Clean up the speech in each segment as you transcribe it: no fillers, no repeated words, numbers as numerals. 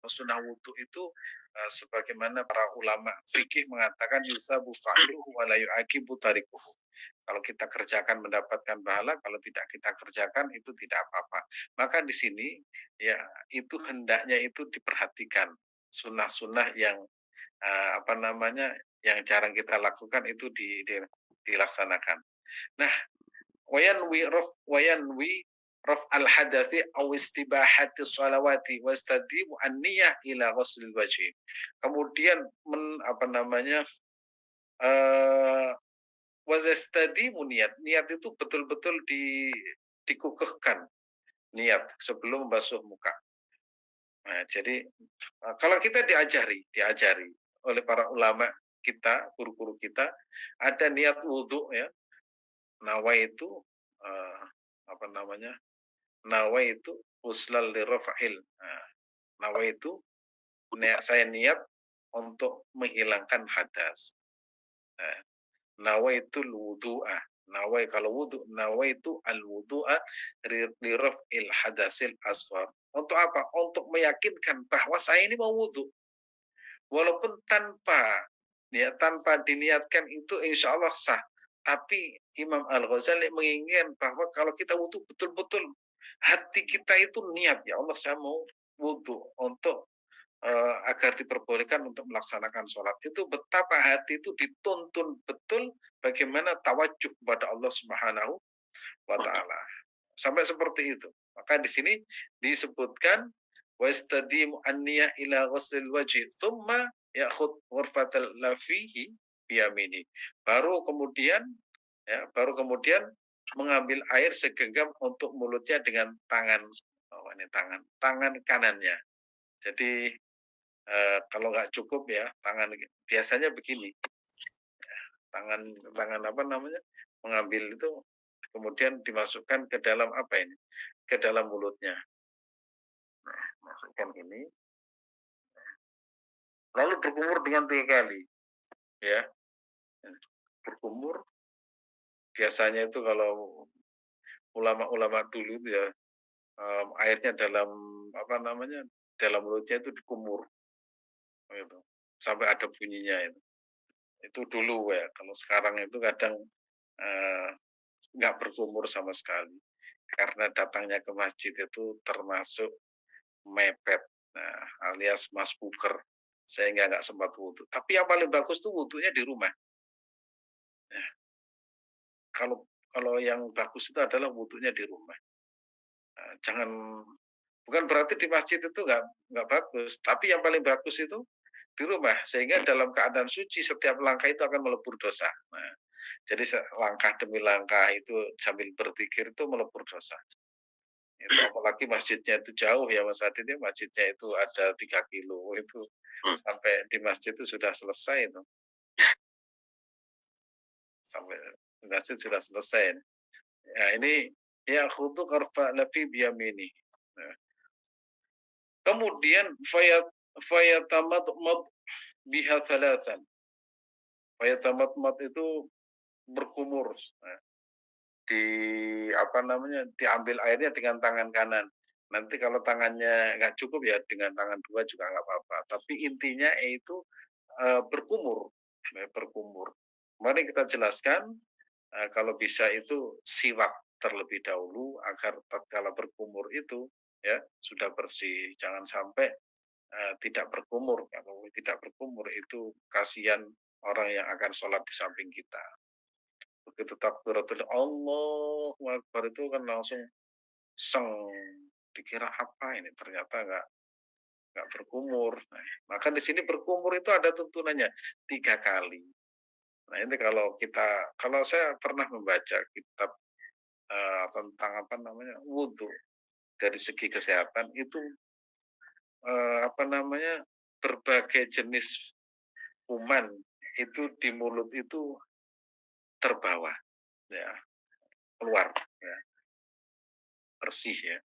sunnah wudu itu sebagaimana para ulama fikih mengatakan yusabu fa'iluhu wa la yu'aqibu tarikuhu. Kalau kita kerjakan mendapatkan pahala, kalau tidak kita kerjakan itu tidak apa-apa. Maka di sini ya itu hendaknya itu diperhatikan sunnah-sunnah yang apa namanya yang jarang kita lakukan itu dilaksanakan. Nah, wayanwi raf al hadathi aw istibahati sholawati wastadimu an-niyah ila ghuslil wajhi. Kemudian apa namanya eh wastadimu niat itu betul-betul dikukuhkan niat sebelum membasuh muka. Nah, jadi kalau kita diajari oleh para ulama kita, guru-guru kita, ada niat wudhu ya, nawaitu eh, apa namanya, nawaitu uslal lirafa'il. Nah, nawaitu saya niat untuk menghilangkan hadas. Nah, nawaitul wudu'ah. Kalau wudu, nawaitu al wudu'a liraf'il hadasil asghar. Untuk apa? Untuk meyakinkan bahwa saya ini mau wudu. Walaupun tanpa diniatkan itu insya Allah sah. Tapi Imam Al-Ghazali menginginkan bahwa kalau kita wudu betul-betul hati kita itu niat, ya Allah saya mau wudu untuk agar diperbolehkan untuk melaksanakan sholat. Itu betapa hati itu dituntun betul bagaimana tawajuh kepada Allah Subhanahu wa taala. Sampai seperti itu. Maka di sini disebutkan wastadimu an-niyah ila ghusl wajhi thumma ya'khud ghurfatal lafihi biyamini. Baru kemudian mengambil air segenggam untuk mulutnya dengan tangan tangan kanannya. Jadi kalau nggak cukup ya tangan biasanya begini. Tangan tangan apa namanya? Mengambil itu kemudian dimasukkan ke dalam apa ini? Ke dalam mulutnya. Nah, masukkan ini. Lalu berkumur dengan 3 kali. Ya. Berkumur biasanya itu kalau ulama-ulama dulu itu ya airnya dalam apa namanya? Dalam mulutnya itu dikumur. Gitu. Sampai ada bunyinya itu. Itu dulu ya. Kalau sekarang itu kadang nggak berkumur sama sekali. Karena datangnya ke masjid itu termasuk mepet, alias masbuker, sehingga nggak sempat wudhu. Tapi yang paling bagus tuh wudhunya di rumah. Nah, kalau kalau yang bagus itu adalah wudhunya di rumah. Jangan bukan berarti di masjid itu nggak bagus, tapi yang paling bagus itu di rumah, sehingga dalam keadaan suci setiap langkah itu akan melebur dosa. Nah, jadi langkah demi langkah itu sambil berzikir itu melebur dosa. Itu apalagi masjidnya itu jauh ya Mas Adi, ini masjidnya itu ada 3 kilo itu sampai di masjid itu sudah selesai itu. Sampai di masjid sudah selesai. Ya ini ya khutu karfa lafi biyamini. Nah, kemudian fayatamat biha thalathan. Fayatamat itu berkumur. Nah, di apa namanya diambil airnya dengan tangan kanan. Nanti kalau tangannya nggak cukup ya dengan tangan dua juga nggak apa-apa. Tapi intinya itu berkumur, berkumur. Mari kita jelaskan kalau bisa itu siwak terlebih dahulu agar tatkala berkumur itu ya sudah bersih. Jangan sampai tidak berkumur. Kalau tidak berkumur itu kasihan orang yang akan sholat di samping kita. Begitu takbiratul Allahu Akbar itu kan langsung seng, dikira apa ini, ternyata nggak berkumur. Nah, maka di sini berkumur itu ada tuntunannya 3 kali. Nah ini kalau saya pernah membaca kitab tentang apa namanya wudhu dari segi kesehatan itu apa namanya berbagai jenis kuman itu di mulut itu terbawa, ya keluar, ya bersih ya.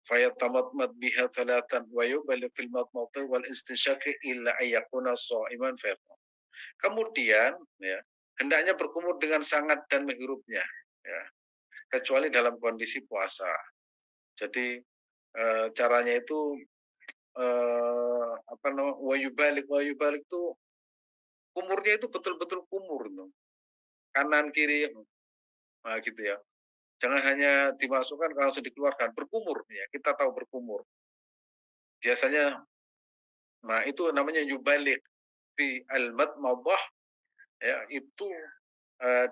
Fayatamatmat biha thalatan wa yubali fil matmati wal istinsyaqi illa ayyakuna sha'iman fayatma. Kemudian ya, hendaknya berkumur dengan sangat dan menghirupnya ya, kecuali dalam kondisi puasa. Jadi caranya itu apa namanya, wa yubalik tuh kumurnya itu betul-betul kumur tuh, kanan kiri, nah gitu ya. Jangan hanya dimasukkan langsung dikeluarkan, berkumur ya, kita tahu berkumur. Biasanya nah itu namanya yubalik fi al-madmadah ya, itu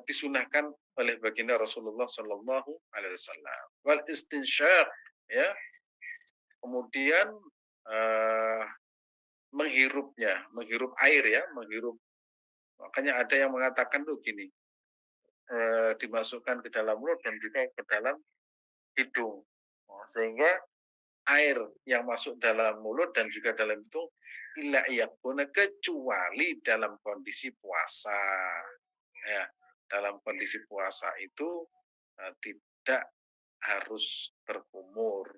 disunahkan oleh baginda Rasulullah Shallallahu Alaihi Wasallam. Wal istinsyaq ya, kemudian eh, menghirup air ya, menghirup. Makanya ada yang mengatakan tuh gini, dimasukkan ke dalam mulut dan juga ke dalam hidung. Sehingga air yang masuk dalam mulut dan juga dalam hidung illa yakuna, kecuali dalam kondisi puasa. Ya, dalam kondisi puasa itu tidak harus berkumur.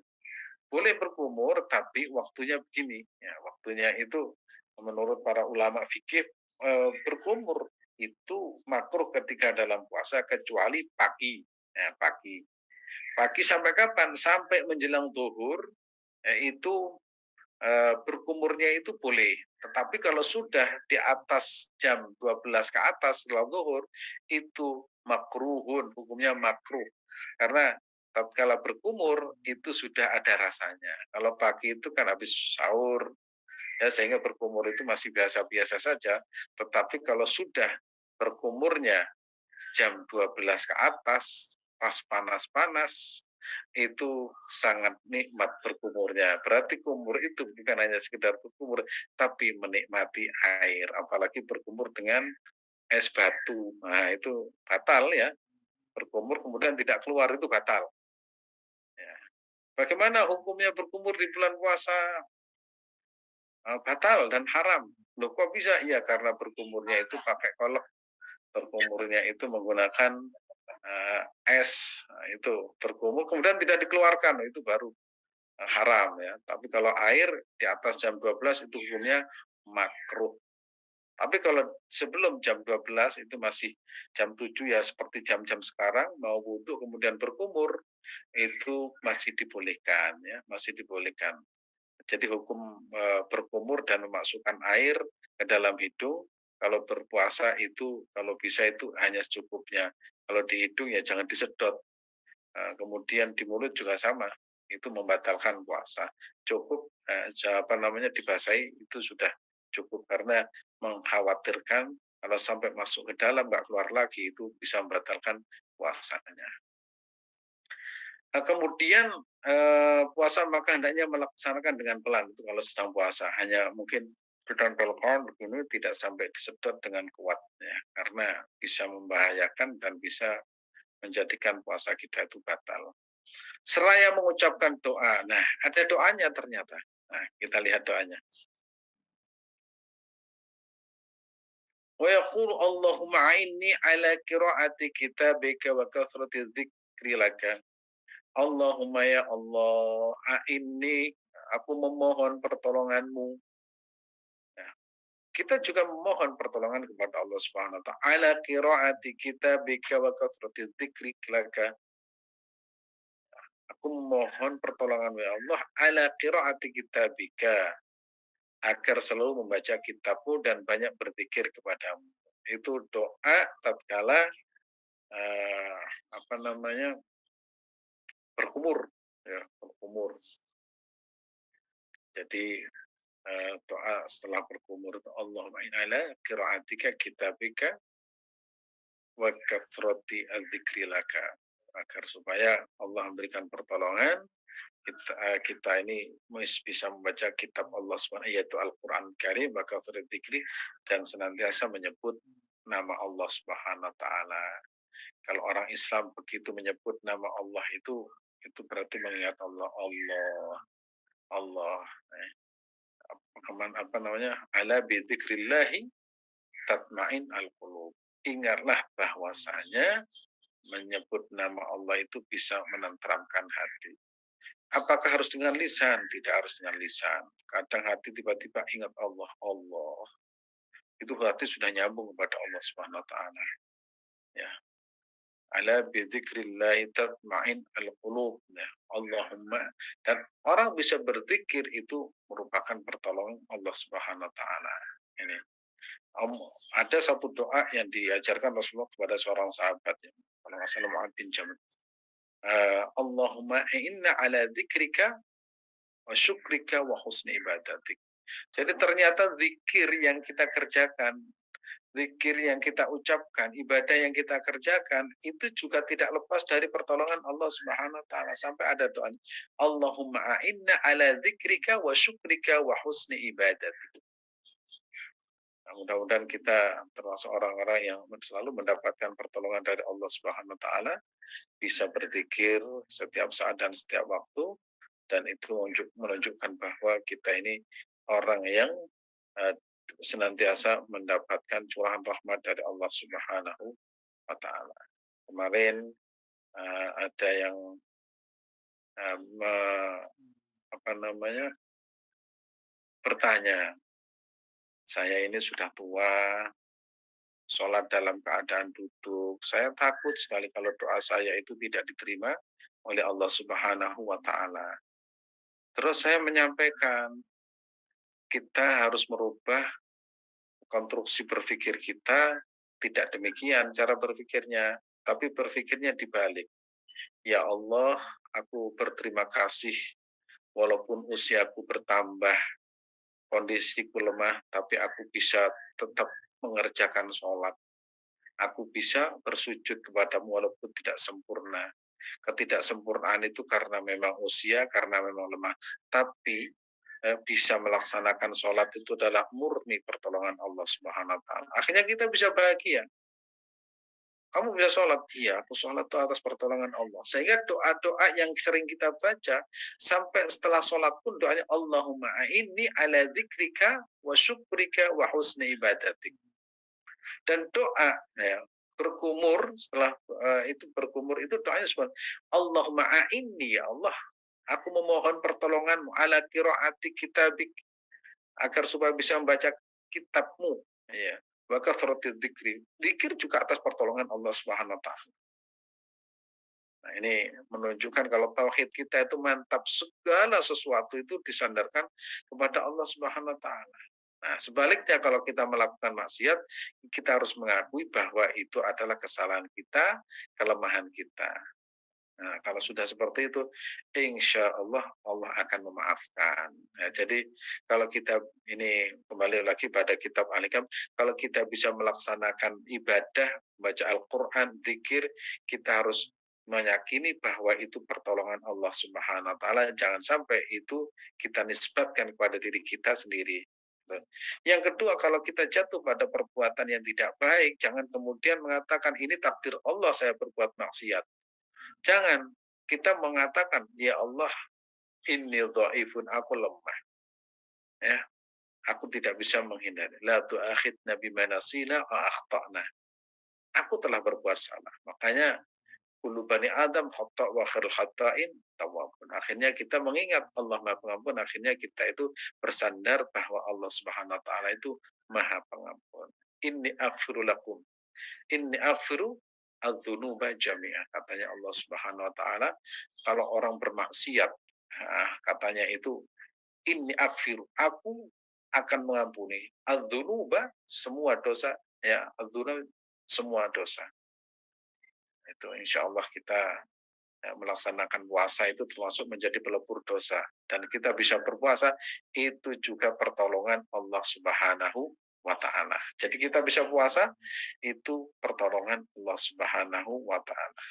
Boleh berkumur tapi waktunya begini, ya, waktunya itu menurut para ulama fikih berkumur itu makruh ketika dalam puasa kecuali pagi. Ya, pagi sampai kapan? Sampai menjelang zuhur, itu berkumurnya itu boleh. Tetapi kalau sudah di atas jam 12 ke atas setelah zuhur, itu makruhun, hukumnya makruh. Karena tatkala berkumur itu sudah ada rasanya. Kalau pagi itu kan habis sahur, ya sehingga berkumur itu masih biasa-biasa saja. Tetapi kalau sudah berkumurnya jam 12 ke atas, pas panas-panas, itu sangat nikmat berkumurnya. Berarti kumur itu bukan hanya sekedar berkumur, tapi menikmati air. Apalagi berkumur dengan es batu. Nah, itu batal ya. Berkumur kemudian tidak keluar itu batal. Ya. Bagaimana hukumnya berkumur di bulan puasa? Batal dan haram. Loh kok bisa? Ya karena berkumurnya itu pakai kolak. Berkumurnya itu menggunakan es. Nah, itu berkumur kemudian tidak dikeluarkan. Itu baru haram ya. Tapi kalau air di atas jam 12 itu hukumnya makruh. Tapi kalau sebelum jam 12 itu masih jam 7 ya seperti jam-jam sekarang mau wudhu kemudian berkumur itu masih dibolehkan ya, masih dibolehkan. Jadi hukum berkumur dan memasukkan air ke dalam hidung kalau berpuasa itu kalau bisa itu hanya secukupnya. Kalau di hidung ya jangan disedot. Kemudian di mulut juga sama, itu membatalkan puasa. Cukup apa namanya dibasahi itu sudah cukup karena mengkhawatirkan kalau sampai masuk ke dalam nggak keluar lagi itu bisa membatalkan puasanya. Kemudian puasa maka hendaknya melaksanakan dengan pelan itu kalau sedang puasa. Hanya mungkin ditempelkan begini tidak sampai disedot dengan kuat ya, karena bisa membahayakan dan bisa menjadikan puasa kita itu batal. Seraya mengucapkan doa. Nah, ada doanya ternyata. Nah, kita lihat doanya. Wa yaqulu Allahumma a'inni ala qiraati kitabika wa kasrati dzikri laka. Allahumma ya Allah, a'inni, aku memohon pertolonganmu. Nah, kita juga memohon pertolongan kepada Allah Subhanahu wa taala. Ala qiraati kitabika wa kasrati dzikri laka. Aku memohon pertolongan ya Allah ala qiraati kitabika, agar selalu membaca kitabmu dan banyak berzikir kepadamu. Itu doa tatkala eh, apa namanya berkumur ya, berkumur. Jadi doa setelah berkumur itu Allahumma inna ala qiraatika kitabika wa kathrati adzikri laka, agar supaya Allah memberikan pertolongan kita ini bisa membaca kitab Allah SWT yaitu Al-Quran Karim maka sering dzikri dan senantiasa menyebut nama Allah Subhanahu wa taala. Kalau orang Islam begitu menyebut nama Allah itu berarti mengingat Allah, Allah, Allah. Apa namanya? Ala bi dzikrillahi tatmain al-qulub. Ingatlah bahwasanya menyebut nama Allah itu bisa menenteramkan hati. Apakah harus dengan lisan? Tidak harus dengan lisan. Kadang hati tiba-tiba ingat Allah, Allah. Itu hati sudah nyambung kepada Allah Subhanahu wa taala. Ya. ala bidzikrillahi tatma'in al-qulub. Nah, Allahumma, dan orang bisa berzikir itu merupakan pertolongan Allah Subhanahu wa taala. Ini ada satu doa yang diajarkan Rasulullah kepada seorang sahabat ya, kalau nggak salah Mu'adz bin Jabal. Allahumma inna ala dzikrika wa syukrika wa husni ibadatik. Jadi ternyata zikir yang kita kerjakan, zikir yang kita ucapkan, ibadah yang kita kerjakan itu juga tidak lepas dari pertolongan Allah Subhanahu wa taala. Sampai ada doa, Allahumma a'inna ala dzikrika wa syukrika wa husni ibadatik. Nah, mudah-mudahan kita termasuk orang-orang yang selalu mendapatkan pertolongan dari Allah Subhanahu wa taala, bisa berzikir setiap saat dan setiap waktu, dan itu menunjukkan bahwa kita ini orang yang uh, senantiasa mendapatkan curahan rahmat dari Allah Subhanahu wa taala. Kemarin ada yang apa namanya bertanya, saya ini sudah tua, sholat dalam keadaan duduk. Saya takut sekali kalau doa saya itu tidak diterima oleh Allah Subhanahu wa taala. Terus saya menyampaikan, kita harus merubah konstruksi berpikir kita, tidak demikian cara berpikirnya, tapi berpikirnya dibalik. Ya Allah, aku berterima kasih walaupun usiaku bertambah, kondisiku lemah, tapi aku bisa tetap mengerjakan sholat. Aku bisa bersujud kepadamu walaupun tidak sempurna. Ketidaksempurnaan itu karena memang usia, karena memang lemah. Tapi bisa melaksanakan sholat itu adalah murni pertolongan Allah Subhanahu wa taala. Akhirnya kita bisa bahagia. Kamu bisa sholat? Iya, aku sholat itu atas pertolongan Allah. Sehingga doa-doa yang sering kita baca, sampai setelah sholat pun doanya, Allahumma a'inni ala dzikrika wa syukrika wa husni ibadatik. Dan doa ya, berkumur, setelah itu berkumur itu doanya seperti Allahumma a'inni, ya Allah, aku memohon pertolonganmu ala qiraati kitabik, agar supaya bisa membaca kitabmu, ya. Wa kathrati dzikri. Dzikir juga atas pertolongan Allah Subhanahu wa taala. Nah, ini menunjukkan kalau tauhid kita itu mantap, segala sesuatu itu disandarkan kepada Allah Subhanahu wa taala. Nah, sebaliknya kalau kita melakukan maksiat, kita harus mengakui bahwa itu adalah kesalahan kita, kelemahan kita. Nah, kalau sudah seperti itu, insya Allah Allah akan memaafkan. Nah, jadi kalau kita ini kembali lagi pada kitab Al-Hikam, kalau kita bisa melaksanakan ibadah, baca Al-Quran, zikir, kita harus meyakini bahwa itu pertolongan Allah Subhanahu wa taala. Jangan sampai itu kita nisbatkan kepada diri kita sendiri. Yang kedua, kalau kita jatuh pada perbuatan yang tidak baik, jangan kemudian mengatakan ini takdir Allah saya berbuat maksiat. Jangan, kita mengatakan, ya Allah, inni dhaifun, aku lemah. Ya, aku tidak bisa menghindari. La tu'akhidna bima nasina wa akhtana. Aku telah berbuat salah. Makanya kullu bani Adam khata' wa khairul khata'in tawwabun. Akhirnya kita mengingat Allah Maha Pengampun, akhirnya kita itu bersandar bahwa Allah Subhanahu wa taala itu Maha Pengampun. Inni aghfiru adz-dzunuba jami'ah, katanya Allah Subhanahu wa taala. Kalau orang bermaksiat, katanya itu inni aghfiru, aku akan mengampuni adz-dzunuba, semua dosa, ya, adz-dzunub, semua dosa. Itu insya Allah kita melaksanakan puasa itu termasuk menjadi pelebur dosa, dan kita bisa berpuasa itu juga pertolongan Allah Subhanahu wa taala. Jadi kita bisa puasa itu pertolongan Allah Subhanahu wa taala.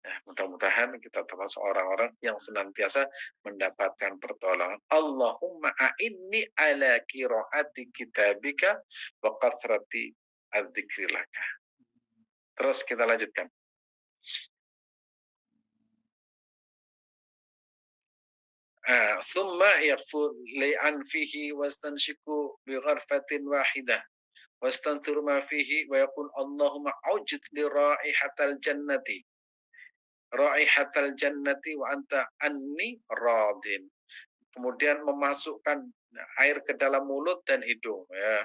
Nah, mudah-mudahan kita termasuk orang-orang yang senantiasa mendapatkan pertolongan. Allahumma a'inni ala qiraati kitabika wa kasrati adzikri laka. Terus kita lanjutkan. ثم يغفر لأنفه واستنشق بغرفة واحدة واستنثر ما فيه ويقول اللهم أوجد لي رائحة الجنة وأنت أني راضٍ. Kemudian memasukkan air ke dalam mulut dan hidung, ya.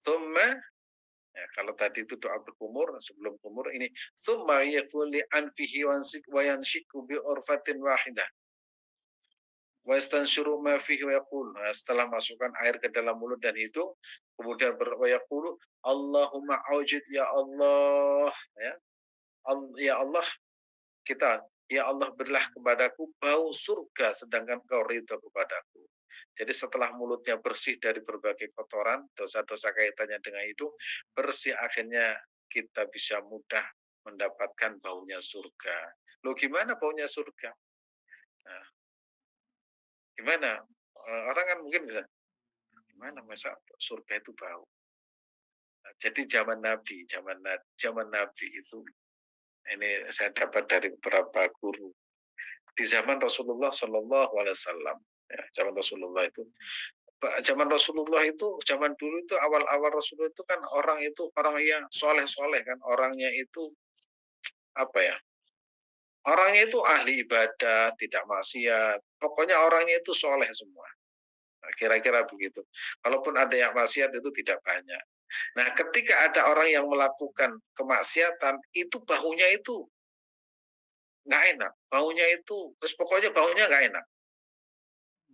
Thumma Ya, kalau tadi itu doa berkumur, sebelum kumur ini tsumma yakful li anfihi wa yanshiku bi urfatin wahidah wa yastanshuru ma fihi wa yaqul. Nah, setelah masukkan air ke dalam mulut dan hidung, kemudian wa yaqulu Allahumma aujid ya Allah, ya. Ya Allah, kita, ya Allah berilah kepadaku bau surga sedangkan kau ridho kepadaku. Jadi setelah mulutnya bersih dari berbagai kotoran, dosa-dosa kaitannya dengan itu, bersih akhirnya kita bisa mudah mendapatkan baunya surga. Loh gimana baunya surga? Nah, gimana? Orang kan mungkin bisa, gimana masa surga itu bau? Nah, jadi zaman Nabi itu, ini saya dapat dari beberapa guru di zaman Rasulullah Shallallahu Alaihi Wasallam. Ya, zaman Rasulullah itu, zaman dulu itu awal-awal Rasulullah itu kan orang itu orang yang soleh-soleh kan, orangnya itu apa ya, orangnya itu ahli ibadah, tidak maksiat, pokoknya orangnya itu soleh semua. Nah, kira-kira begitu. Kalaupun ada yang maksiat itu tidak banyak. Nah, ketika ada orang yang melakukan kemaksiatan, itu baunya itu nggak enak. Baunya itu, terus pokoknya baunya nggak enak.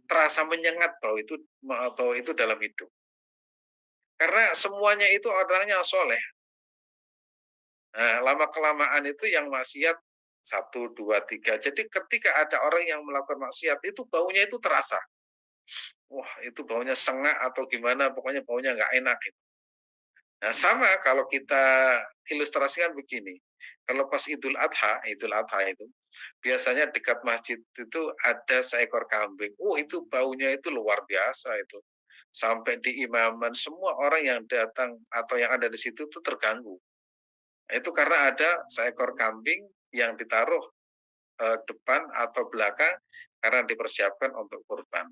Terasa menyengat bau itu dalam hidup. Karena semuanya itu orangnya soleh. Nah, lama kelamaan itu yang maksiat satu, dua, tiga. Jadi ketika ada orang yang melakukan maksiat itu baunya itu terasa. Wah, itu baunya sengak atau gimana, pokoknya baunya nggak enak. Gitu. Nah, sama kalau kita ilustrasikan begini. Kalau pas Idul Adha itu biasanya dekat masjid itu ada seekor kambing. Itu baunya itu luar biasa itu. Sampai di imaman semua orang yang datang atau yang ada di situ itu terganggu. Itu karena ada seekor kambing yang ditaruh depan atau belakang karena dipersiapkan untuk kurban.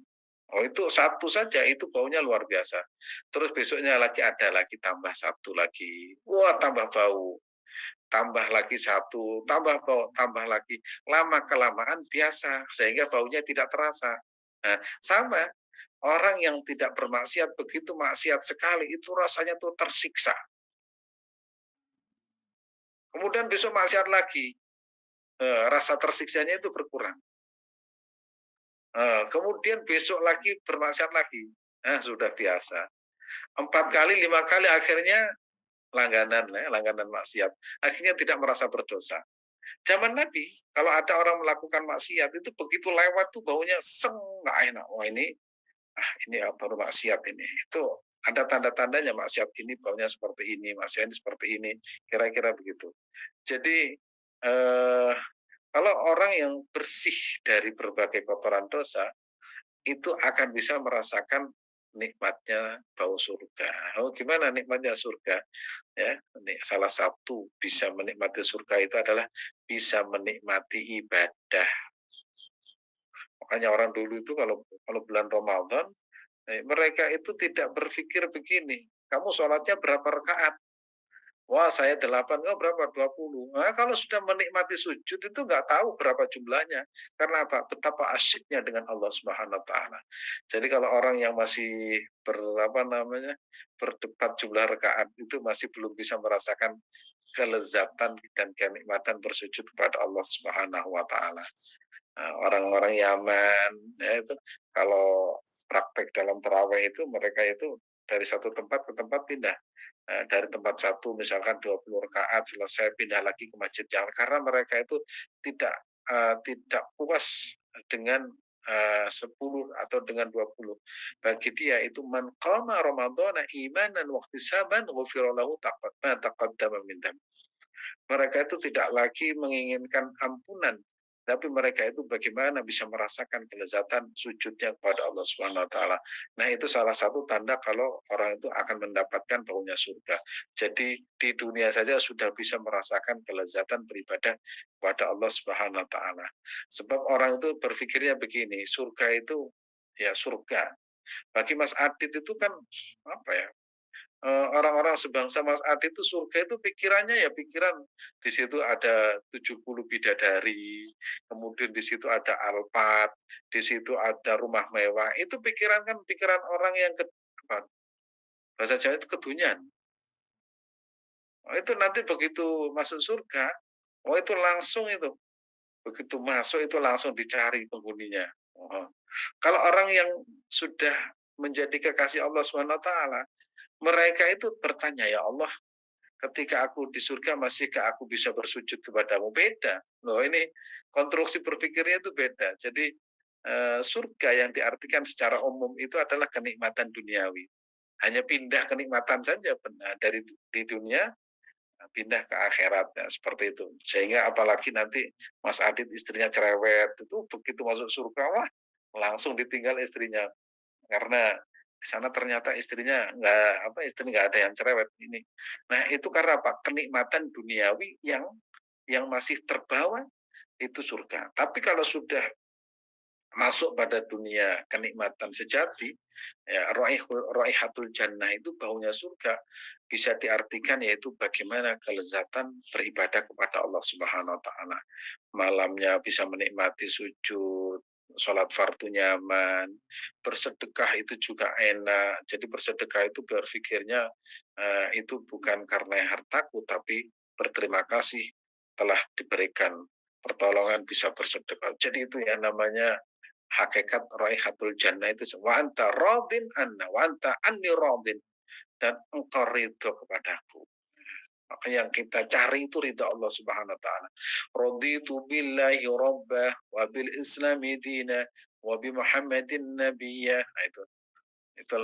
Itu satu saja itu baunya luar biasa. Terus besoknya lagi ada lagi tambah satu lagi. Wah, tambah bau. Tambah lagi satu, tambah bau, tambah lagi. Lama kelamaan biasa sehingga baunya tidak terasa. Nah, sama orang yang tidak bermaksiat begitu maksiat sekali itu rasanya tuh tersiksa. Kemudian besok maksiat lagi, rasa tersiksanya itu berkurang. Kemudian besok lagi bermaksiat lagi, sudah biasa. 4 kali, 5 kali akhirnya langganan maksiat. Akhirnya tidak merasa berdosa. Zaman Nabi, kalau ada orang melakukan maksiat itu begitu lewat tuh baunya nggak enak. Wah ini baru maksiat ini. Itu ada tanda-tandanya maksiat ini baunya seperti ini, maksiat ini seperti ini. Kira-kira begitu. Jadi eh, kalau orang yang bersih dari berbagai kotoran dosa, itu akan bisa merasakan nikmatnya bau surga. Gimana nikmatnya surga? Ya, salah satu bisa menikmati surga itu adalah bisa menikmati ibadah. Makanya orang dulu itu kalau kalau bulan Ramadan, mereka itu tidak berpikir begini, kamu sholatnya berapa rakaat? Wah, saya 8, enggak berapa? 20. Nah, kalau sudah menikmati sujud itu nggak tahu berapa jumlahnya. Karena apa? Betapa asyiknya dengan Allah Subhanahu wa taala. Jadi kalau orang yang masih berdebat jumlah rakaat itu masih belum bisa merasakan kelezatan dan kenikmatan bersujud kepada Allah Subhanahu wa taala. Nah, orang-orang Yaman ya itu kalau praktek dalam terawih itu mereka itu dari satu tempat ke tempat pindah. Dari tempat satu misalkan 20 rakaat selesai pindah lagi ke masjid yang karena mereka itu tidak tidak puas dengan 10 atau dengan 20. Bagi dia itu man qama ramadhana imanan wa ihtisaban ghufira lahu ma taqaddama min dzambi. Mereka itu tidak lagi menginginkan ampunan, tapi mereka itu bagaimana bisa merasakan kelezatan sujudnya kepada Allah Subhanahu wa taala. Nah, itu salah satu tanda kalau orang itu akan mendapatkan baunya surga. Jadi di dunia saja sudah bisa merasakan kelezatan beribadah kepada Allah Subhanahu wa taala. Sebab orang itu berpikirnya begini, surga itu ya surga. Bagi Mas Adit itu kan apa ya? Orang-orang sebangsa Mas Adi itu surga itu pikirannya ya pikiran di situ ada 70 bidadari, kemudian di situ ada Alphard, di situ ada rumah mewah. Itu pikiran kan pikiran orang yang bahasa Jawa itu kedunyan. Oh, itu nanti begitu masuk surga, oh itu langsung itu, begitu masuk itu langsung dicari penghuninya. Oh. Kalau orang yang sudah menjadi kekasih Allah Subhanahu wa taala, mereka itu bertanya, "Ya Allah, ketika aku di surga masihkah aku bisa bersujud kepadamu?" Beda. Loh, ini konstruksi berpikirnya itu beda. Jadi surga yang diartikan secara umum itu adalah kenikmatan duniawi. Hanya pindah kenikmatan saja benar dari di dunia pindah ke akhirat ya, seperti itu. Sehingga apalagi nanti Mas Adit istrinya cerewet itu begitu masuk surga wah langsung ditinggal istrinya karena di sana ternyata istrinya nggak ada yang cerewet ini. Nah itu karena apa? Kenikmatan duniawi yang masih terbawa itu surga. Tapi kalau sudah masuk pada dunia kenikmatan sejati, ya raihatul jannah itu baunya surga bisa diartikan yaitu bagaimana kelezatan beribadah kepada Allah Subhanahu wa taala. Malamnya bisa menikmati sujud, sholat fardu nyaman, bersedekah itu juga enak. Jadi bersedekah itu berpikirnya itu bukan karena hartaku tapi berterima kasih telah diberikan pertolongan bisa bersedekah. Jadi itu yang namanya hakikat raihatul jannah itu wa anta radin anna wa anta anni radin dan engkau ridho kepadaku. Maka yang kita cari itu ridho Allah Subhanahu wa taala. Raditu billahi rabbah wa bil islami dina wa bi Muhammadin nabiyya. Nah itu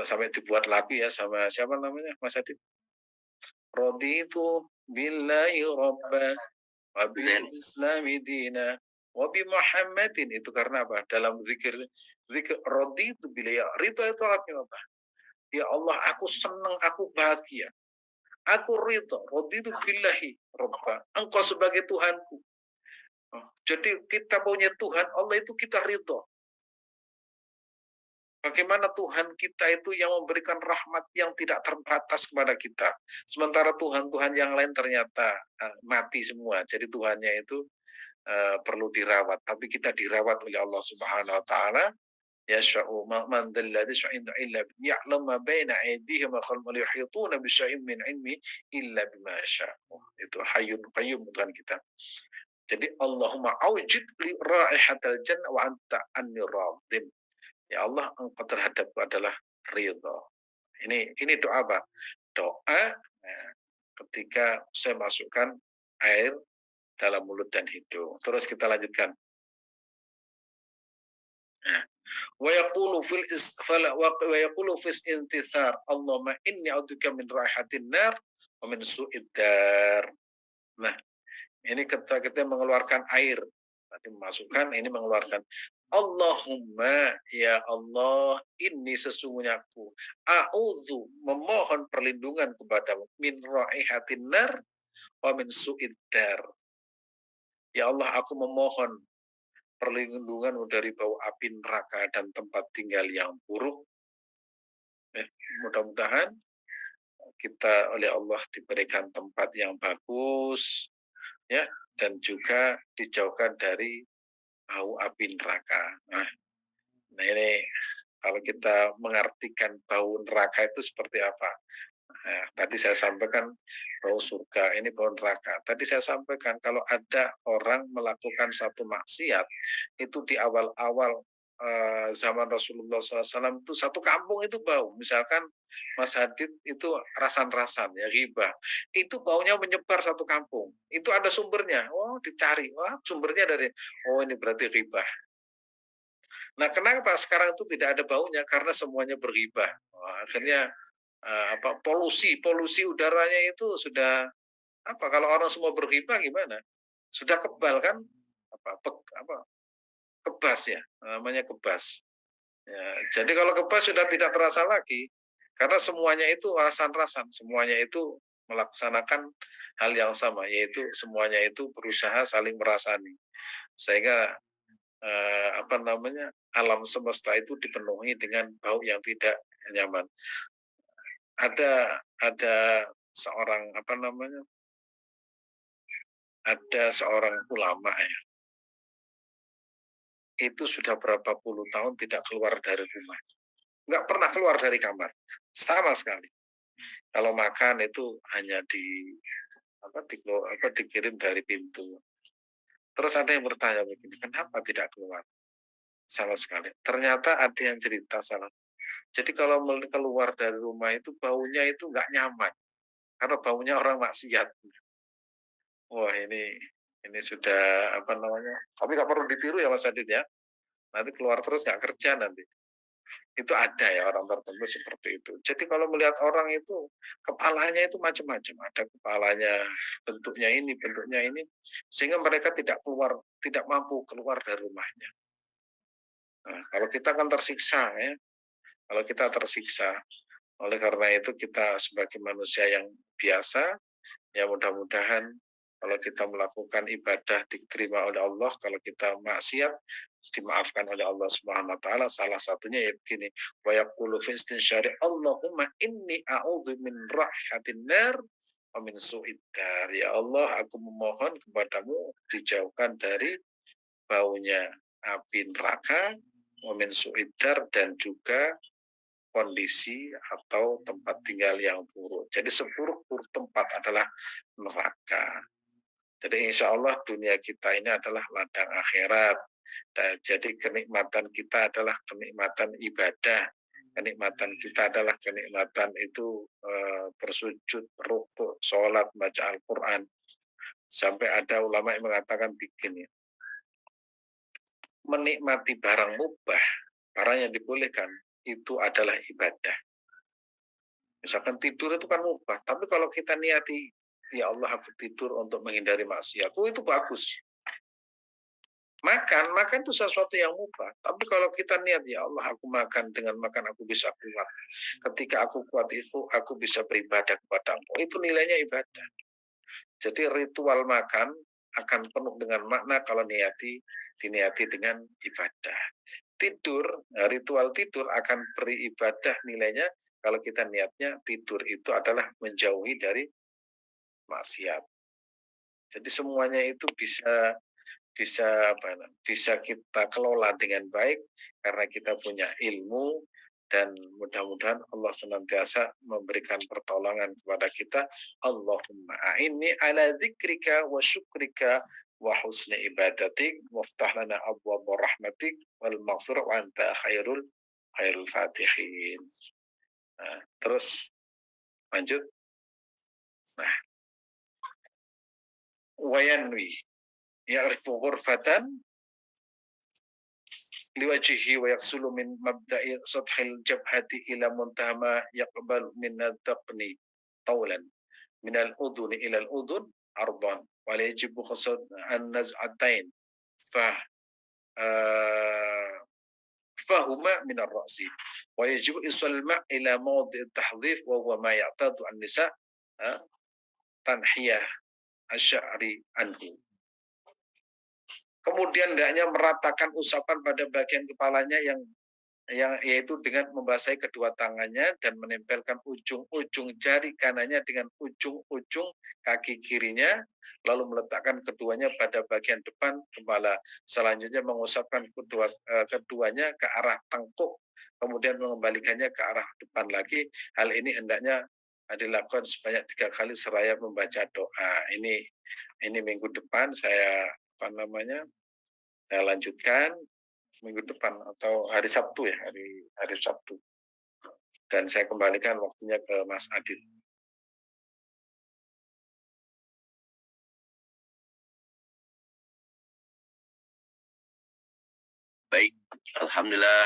sampai dibuat lagu ya sama siapa namanya Mas Adit. Raditu billahi rabbah wa bil islami dina wa bi Muhammadin itu karena apa? Dalam zikir raditu billahi ridho itu artinya apa? Ya Allah, aku senang, aku bahagia. Aku ridho, raditu billahi robba. Engkau sebagai Tuhanku. Oh, jadi kita punya Tuhan, Allah itu kita ridho. Bagaimana Tuhan kita itu yang memberikan rahmat yang tidak terbatas kepada kita. Sementara Tuhan-Tuhan yang lain ternyata mati semua. Jadi Tuhannya itu perlu dirawat. Tapi kita dirawat oleh Allah Subhanahu Wa Taala. Yasha'u man dzalladzi sya'inda illa ya'lam ma baina aydihim wa khalfahum yuhituna bi syai'in min ilmi illa bima syaa. Itu hayyun qayyum Tuhan kita. Jadi Allahumma aujid li raihatal jannah wa anta anni radin. Ya Allah, engkau terhadapku adalah ridha. Ini doa apa? Doa ketika saya masukkan air dalam mulut dan hidung. Terus kita lanjutkan. Nah, wa yaqulu fis intisar Allahumma inni a'udzubika min raihatin nar wa min su'id dar. Nah, ini ketika kita mengeluarkan air, tadi memasukkan, ini mengeluarkan. Allahumma ya Allah, ini sesungguhnya aku a'udzu memohon perlindungan kepadamu min raihatin nar wa min su'id dar. Ya Allah, aku memohon perlindunganmu dari bau api neraka dan tempat tinggal yang buruk. Mudah-mudahan kita oleh Allah diberikan tempat yang bagus, ya, dan juga dijauhkan dari bau api neraka. Nah ini kalau kita mengartikan bau neraka itu seperti apa? Nah, tadi saya sampaikan bau surga, ini bau neraka. Tadi saya sampaikan kalau ada orang melakukan satu maksiat, itu di awal-awal zaman Rasulullah SAW itu satu kampung itu bau. Misalkan Mas Hadid itu rasan-rasan ya ghibah. Itu baunya menyebar satu kampung. Itu ada sumbernya. Oh, dicari. Wah, sumbernya dari ini berarti ghibah. Nah, kenapa sekarang itu tidak ada baunya? Karena semuanya berghibah. Akhirnya polusi udaranya itu sudah apa? Kalau orang semua berghibah gimana? Sudah kebal kan? Kebas ya, namanya kebas. Ya, jadi kalau kebas sudah tidak terasa lagi, karena semuanya itu rasan-rasan, semuanya itu melaksanakan hal yang sama, yaitu semuanya itu berusaha saling merasani, sehingga alam semesta itu dipenuhi dengan bau yang tidak nyaman. Ada seorang ada seorang ulama ya, itu sudah berapa puluh tahun tidak keluar dari rumah, nggak pernah keluar dari kamar sama sekali. Kalau makan itu hanya di dikirim dari pintu. Terus ada yang bertanya begini, kenapa tidak keluar sama sekali? Ternyata ada yang cerita salah. Jadi kalau keluar dari rumah itu baunya itu nggak nyaman karena baunya orang maksiat. Wah ini sudah apa namanya? Tapi nggak perlu ditiru ya Mas Adit ya. Nanti keluar terus nggak kerja nanti. Itu ada ya orang tertentu seperti itu. Jadi kalau melihat orang itu kepalanya itu macam-macam, ada kepalanya bentuknya ini, sehingga mereka tidak mampu keluar dari rumahnya. Nah, kalau kita kan tersiksa ya, kalau kita tersiksa, oleh karena itu kita sebagai manusia yang biasa, ya mudah-mudahan kalau kita melakukan ibadah diterima oleh Allah, kalau kita maksiat dimaafkan oleh Allah Subhanahu wa taala. Salah satunya ya begini, wa yaqulu fi istinsyari Allahumma inni a'udzu min rahhatin nar wa min su'id dar. Ya Allah, aku memohon kepadamu dijauhkan dari baunya api neraka, wa min su'id dar, dan juga kondisi atau tempat tinggal yang buruk. Jadi seburuk-buruk tempat adalah neraka. Jadi insya Allah dunia kita ini adalah ladang akhirat. Jadi kenikmatan kita adalah kenikmatan ibadah. Kenikmatan kita adalah kenikmatan itu bersujud, rukuk, sholat, baca Al-Quran. Sampai ada ulama yang mengatakan begini, menikmati barang mubah, barang yang dibolehkan, itu adalah ibadah. Misalkan tidur itu kan mubah, tapi kalau kita niati, ya Allah aku tidur untuk menghindari maksiat, itu bagus. Makan itu sesuatu yang mubah. Tapi kalau kita niat, ya Allah aku makan, dengan makan aku bisa kuat. Ketika aku kuat itu, aku bisa beribadah kepada Engkau. Itu nilainya ibadah. Jadi ritual makan akan penuh dengan makna kalau diniati dengan ibadah. Tidur, ritual tidur akan beribadah nilainya kalau kita niatnya tidur itu adalah menjauhi dari maksiat. Jadi semuanya itu bisa bisa kita kelola dengan baik karena kita punya ilmu, dan mudah-mudahan Allah senantiasa memberikan pertolongan kepada kita. Allahumma a'inni ala dzikrika wa syukrika wa husni ibadatik waftah lana abwaaba rahmatik wal maghfirah wa anta khairul fatihin. Nah, terus lanjut. Nah, wayanwi ya'rifu ghurfatan liwajhihi wa yaksulu min mabda'i sathil jabhati ila muntaha ma yaqbal min ad-daqni tawlan min al-udhuni ila al-udhun ardan wa la yajibu khasad an-naz'atain fa fahuma min ar-ra'si wa yajibu isal ma' ila mawdi' at-tahdhif wa huwa ma ya'tadu an-nisa tanhiyah asy-sya'ri anhu. Kemudian hendaknya meratakan usapan pada bagian kepalanya yang yaitu dengan membasahi kedua tangannya dan menempelkan ujung-ujung jari kanannya dengan ujung-ujung kaki kirinya, lalu meletakkan keduanya pada bagian depan kepala. Selanjutnya mengusapkan keduanya ke arah tengkuk, kemudian mengembalikannya ke arah depan lagi. Hal ini hendaknya dilakukan sebanyak 3 kali seraya membaca doa. Ini minggu depan saya lanjutkan minggu depan atau hari Sabtu ya, hari Sabtu. Dan saya kembalikan waktunya ke Mas Adit. Baik, alhamdulillah,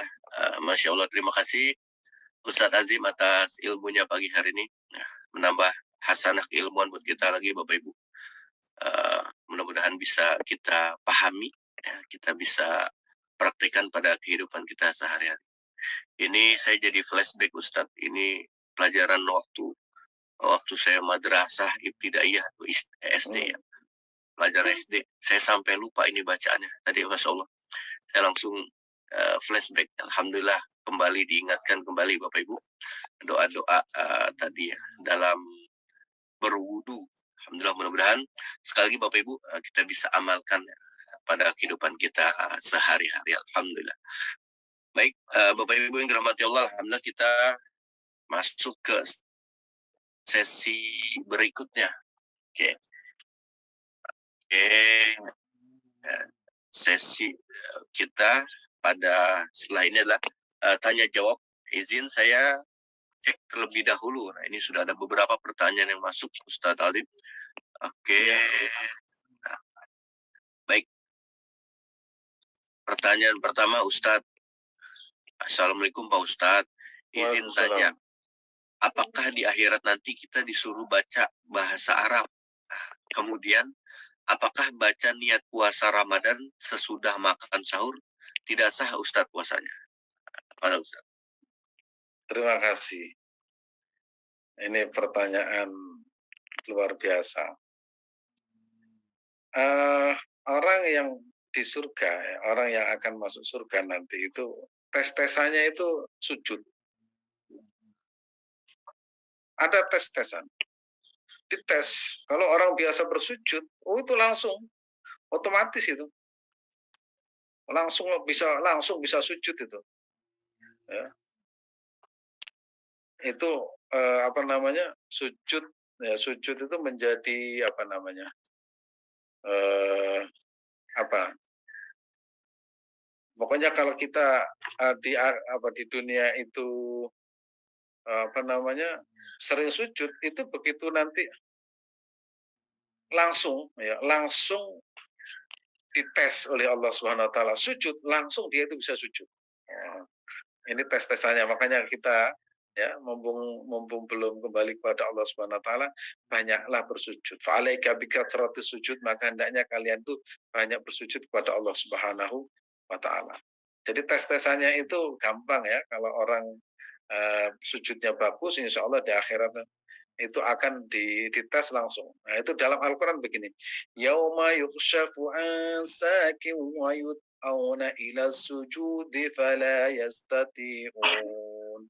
masya Allah, terima kasih Ustadz Azim atas ilmunya pagi hari ini. Menambah hasanah keilmuan buat kita lagi Bapak Ibu. Mudah-mudahan bisa kita pahami, ya, kita bisa praktekkan pada kehidupan kita sehari-hari. Ini saya jadi flashback Ustadz. Ini pelajaran waktu saya madrasah ibtidaiyah atau SD ya. Pelajaran SD. Saya sampai lupa ini bacaannya. Tadi Masya Allah. Saya langsung flashback. Alhamdulillah kembali diingatkan kembali Bapak Ibu. Doa-doa tadi ya dalam berwudu. Alhamdulillah, mudah-mudahan sekali lagi Bapak Ibu kita bisa amalkan pada kehidupan kita sehari-hari. Alhamdulillah. Baik, Bapak Ibu yang dirahmati Allah, alhamdulillah kita masuk ke sesi berikutnya. Oke. Sesi kita pada setelah ini adalah tanya jawab. Izin saya cek terlebih dahulu. Nah, ini sudah ada beberapa pertanyaan yang masuk, Ustadz Alif. Oke. Ya. Nah, baik. Pertanyaan pertama, Ustadz. Assalamualaikum Pak Ustadz. Izin tanya, apakah di akhirat nanti kita disuruh baca bahasa Arab? Kemudian, apakah baca niat puasa Ramadan sesudah makan sahur tidak sah Ustadz puasanya? Pada Ustadz. Terima kasih. Ini pertanyaan luar biasa. Orang yang di surga, orang yang akan masuk surga nanti itu tes-tesannya itu sujud. Ada tes-tesan. Dites. Kalau orang biasa bersujud, itu langsung otomatis itu. Langsung bisa sujud itu. Ya. Itu sujud ya, sujud itu menjadi pokoknya kalau kita di dunia itu sering sujud, itu begitu nanti langsung dites oleh Allah Subhanahu wa taala, sujud langsung dia itu bisa sujud. Ini tes-tesannya, makanya kita ya mumpung belum kembali kepada Allah Subhanahu wa taala, banyaklah bersujud. Fa'alaika bikathratis sujud, maka hendaknya kalian tuh banyak bersujud kepada Allah Subhanahu wa taala. Jadi tes-tesannya itu gampang ya, kalau orang sujudnya bagus, insya Allah di akhirat itu akan dites langsung. Nah, itu dalam Al-Quran begini. Yauma yukshafu an sakin wa yud'auna ila sujudi fala yastati'un.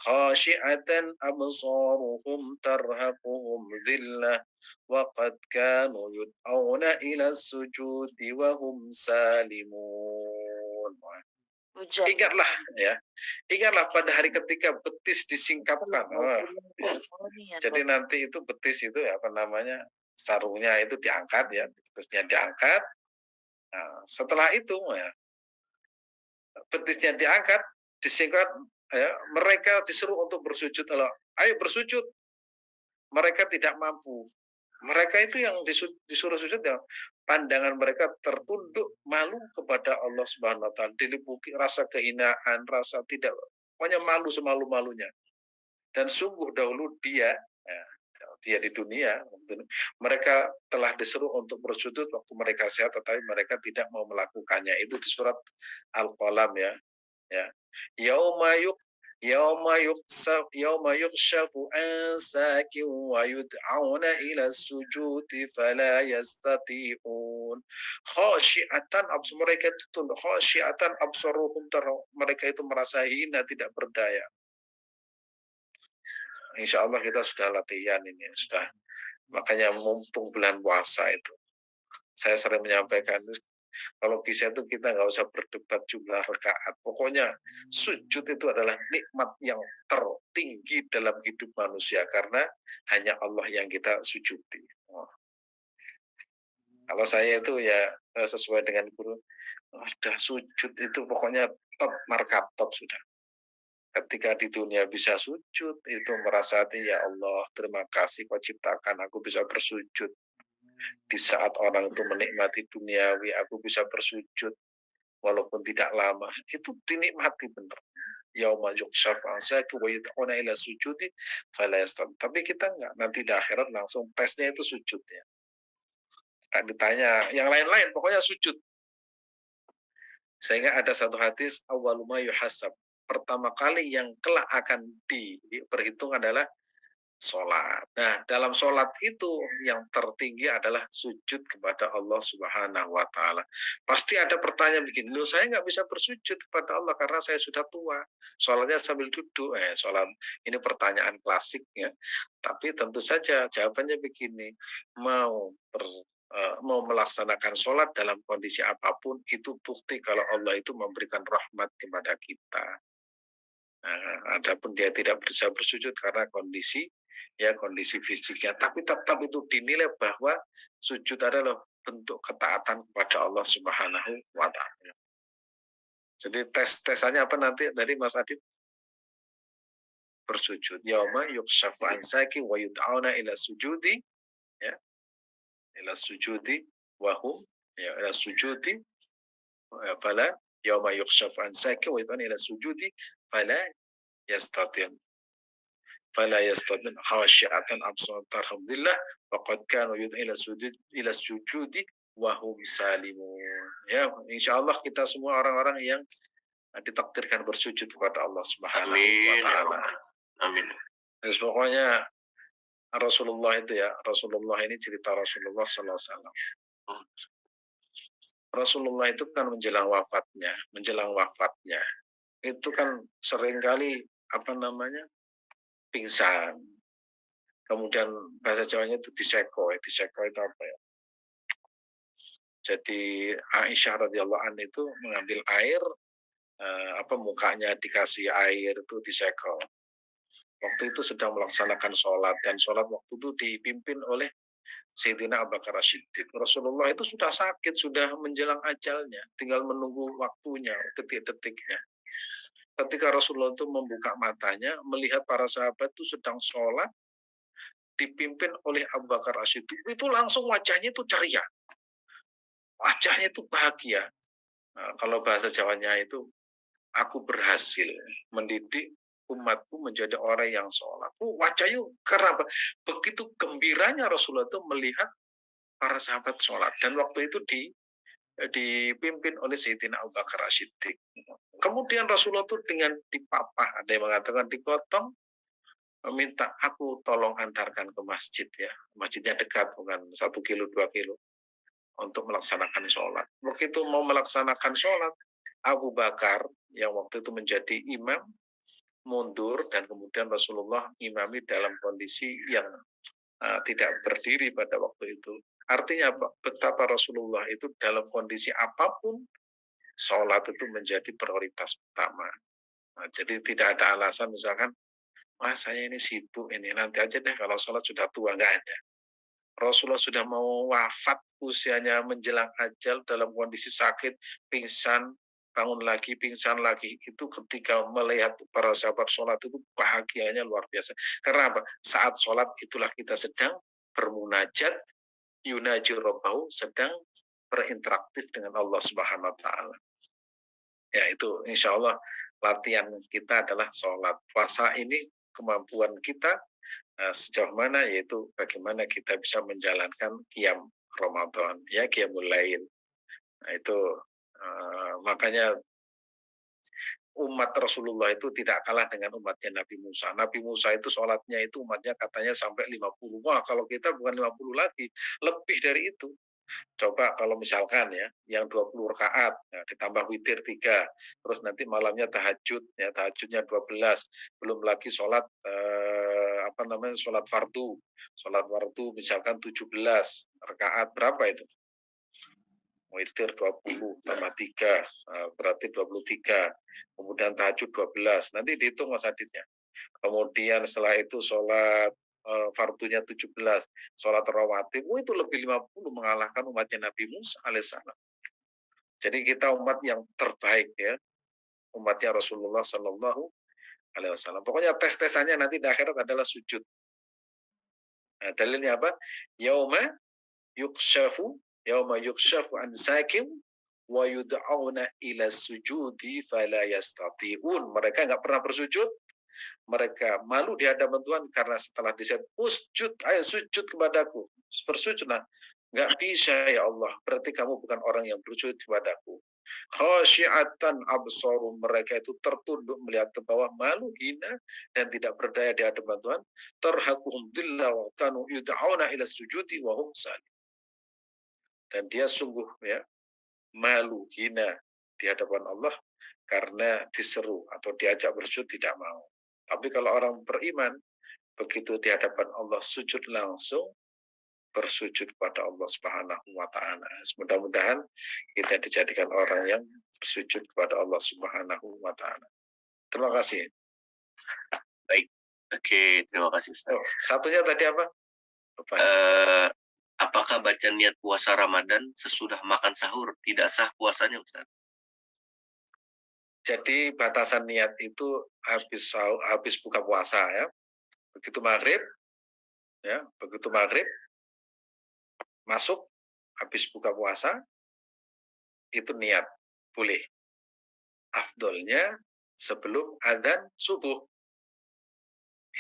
Khashi'atan absaruhum tarhaquhum dhillah wa qad kanu yud'auna ila sujudi wa hum salimun. Ingatlah pada hari ketika betis disingkapkan. Jadi nanti itu betis itu sarungnya itu diangkat ya, betisnya diangkat. Nah, setelah itu ya, betisnya diangkat, disingkat, ya, mereka disuruh untuk bersujud. Ayo bersujud. Mereka tidak mampu. Mereka itu yang disuruh sujud ya, pandangan mereka tertunduk malu kepada Allah Subhanahu wa taala, diliputi rasa kehinaan, rasa tidak, pokoknya malu semalu-malunya. Dan sungguh dahulu dia di dunia mereka telah disuruh untuk bersujud waktu mereka sehat, tetapi mereka tidak mau melakukannya. Itu di surat Al-Qalam ya. Yauma yukshafu an sakin wa yud'auna ila sujudi fala yastati'un. Khasyi'atan mereka itu tunduk, khasyi'atan absaruhum, mereka itu merasa hina, tidak berdaya. Insya Allah kita sudah latihan ini, sudah. Makanya mumpung bulan puasa itu, saya sering menyampaikan, kalau bisa itu kita nggak usah berdebat jumlah rakaat. Pokoknya sujud itu adalah nikmat yang tertinggi dalam hidup manusia, karena hanya Allah yang kita sujudi. Kalau saya itu ya sesuai dengan guru, udah sujud itu pokoknya top, markup top sudah. Ketika di dunia bisa sujud, itu merasa ya Allah, terima kasih kau ciptakan aku bisa bersujud. Di saat orang itu menikmati duniawi, aku bisa bersujud walaupun tidak lama. Itu dinikmati benar. Yauma yukshafu an sakin wa yud'auna ila sujudi fala yastati'un. Tapi kita enggak, nanti di akhirat langsung tesnya itu sujud ya. Kan ditanya yang lain-lain, pokoknya sujud. Sehingga ada satu hadis, awwaluma yuhasab, pertama kali yang kelak akan diperhitung adalah sholat. Nah, dalam sholat itu yang tertinggi adalah sujud kepada Allah Subhanahu wa taala. Pasti ada pertanyaan begini, loh saya nggak bisa bersujud kepada Allah karena saya sudah tua. Sholatnya sambil duduk. Sholat ini pertanyaan klasik ya. Tapi tentu saja jawabannya begini, mau melaksanakan sholat dalam kondisi apapun, itu bukti kalau Allah itu memberikan rahmat kepada kita. Nah, adapun dia tidak bisa bersujud karena kondisi ya kondisi fisiknya, tapi tetap itu dinilai bahwa sujud adalah bentuk ketaatan kepada Allah Subhanahu wa taala. Jadi tesannya apa nanti dari Mas Adib? Bersujud. Yauma yukshafu an saki wa yud'auna ila sujudi, ya, ila sujudi wa hum, ya, ila sujudi, fala yauma yukshafu an saki wa yud'auna ila sujudi fala yastatin. Fala yastatin khasyi'atan absar tarhamdillah wa qad kanu yud'auna ila sujudi wa hum salimun. Ya, insyaallah kita semua orang-orang yang ditakdirkan bersujud kepada Allah Subhanahu wa taala. Amin. Terus pokoknya Rasulullah itu ya, Rasulullah ini cerita Rasulullah sallallahu alaihi wasallam. Rasulullah itu kan menjelang wafatnya itu kan seringkali pingsan. Kemudian bahasa Jawanya itu diseko itu apa ya? Jadi Aisyah radhiyallahu anha itu mengambil air, mukanya dikasih air itu diseko. Waktu itu sedang melaksanakan sholat, dan sholat waktu itu dipimpin oleh Sayyidina Abu Bakar As-Siddiq. Rasulullah itu sudah sakit, sudah menjelang ajalnya, tinggal menunggu waktunya, detik-detiknya. Ketika Rasulullah itu membuka matanya, melihat para sahabat itu sedang sholat, dipimpin oleh Abu Bakar As-Siddiq, itu langsung wajahnya itu ceria. Wajahnya itu bahagia. Nah, kalau bahasa Jawanya itu, aku berhasil mendidik umatku menjadi orang yang sholat. Wajahnya karena begitu gembiranya Rasulullah itu melihat para sahabat sholat. Dan waktu itu dipimpin oleh Sayyidina Abu Bakar As-Siddiq. Kemudian Rasulullah itu dengan dipapah, ada yang mengatakan digotong, meminta aku tolong antarkan ke masjid ya. Masjidnya dekat, bukan 1 kilo 2 kilo, untuk melaksanakan sholat. Begitu mau melaksanakan sholat, Abu Bakar yang waktu itu menjadi imam mundur, dan kemudian Rasulullah imami dalam kondisi yang tidak berdiri pada waktu itu. Artinya apa? Betapa Rasulullah itu dalam kondisi apapun, sholat itu menjadi prioritas utama. Nah, jadi tidak ada alasan misalkan, saya ini sibuk ini, nanti aja deh kalau sholat sudah tua, nggak ada. Rasulullah sudah mau wafat, usianya menjelang ajal, dalam kondisi sakit, pingsan, bangun lagi, pingsan lagi. Itu ketika melihat para sahabat sholat itu bahagianya luar biasa. Karena apa? Saat sholat itulah kita sedang bermunajat, yunaji robbahu, sedang berinteraktif dengan Allah Subhanahu wa taala. Ya, itu insya Allah latihan kita adalah sholat. Puasa ini kemampuan kita sejauh mana, yaitu bagaimana kita bisa menjalankan qiyam Ramadan, ya, qiyamul lail. Nah, itu makanya umat Rasulullah itu tidak kalah dengan umatnya Nabi Musa. Nabi Musa itu sholatnya itu umatnya katanya sampai 50. Wah, kalau kita bukan 50 lagi, lebih dari itu. Coba kalau misalkan ya, yang 20 rakaat, ya, ditambah witir 3, terus nanti malamnya tahajud, ya, tahajudnya 12, belum lagi sholat sholat fardu. Sholat fardu misalkan 17 rakaat, berapa itu? Witir 20 tambah 3, berarti 23. Kemudian tahajud 12. Nanti dihitung Mas Aditnya. Kemudian setelah itu sholat fardunya 17, sholat rawatib, itu lebih 50, mengalahkan umatnya Nabi Musa alaihissalam. Jadi kita umat yang terbaik ya, umatnya Rasulullah Sallallahu Alaihi Wasallam. Pokoknya tes-tesannya nanti di akhirat adalah sujud. Nah, dalilnya apa? Yauma yukshafu an sakim wa yud'auna ila sujudi fala yastati'un. Mereka nggak pernah bersujud, mereka malu di hadapan Tuhan karena setelah disebut usjud, ayo sujud kepadaku, bersujudlah, nggak bisa ya Allah, berarti kamu bukan orang yang bersujud kepadaku. Khasyi'atan absarum, mereka itu tertunduk melihat ke bawah, malu, hina, dan tidak berdaya di hadapan Tuhan. Tarhaquhum dhillah wa kanu yud'auna ila sujudi wa hum salim. Dan dia sungguh ya malu, hina di hadapan Allah karena diseru atau diajak bersujud tidak mau. Tapi kalau orang beriman, begitu di hadapan Allah sujud langsung, bersujud kepada Allah Subhanahu wa taala. Mudah-mudahan kita dijadikan orang yang bersujud kepada Allah Subhanahu wa taala. Terima kasih. Baik, Oke, terima kasih Ustaz. Oh, satunya tadi apa? Lupa. Apakah baca niat puasa Ramadan sesudah makan sahur tidak sah puasanya Ustaz? Jadi batasan niat itu habis buka puasa ya. Begitu maghrib masuk habis buka puasa itu niat boleh. Afdolnya sebelum adzan subuh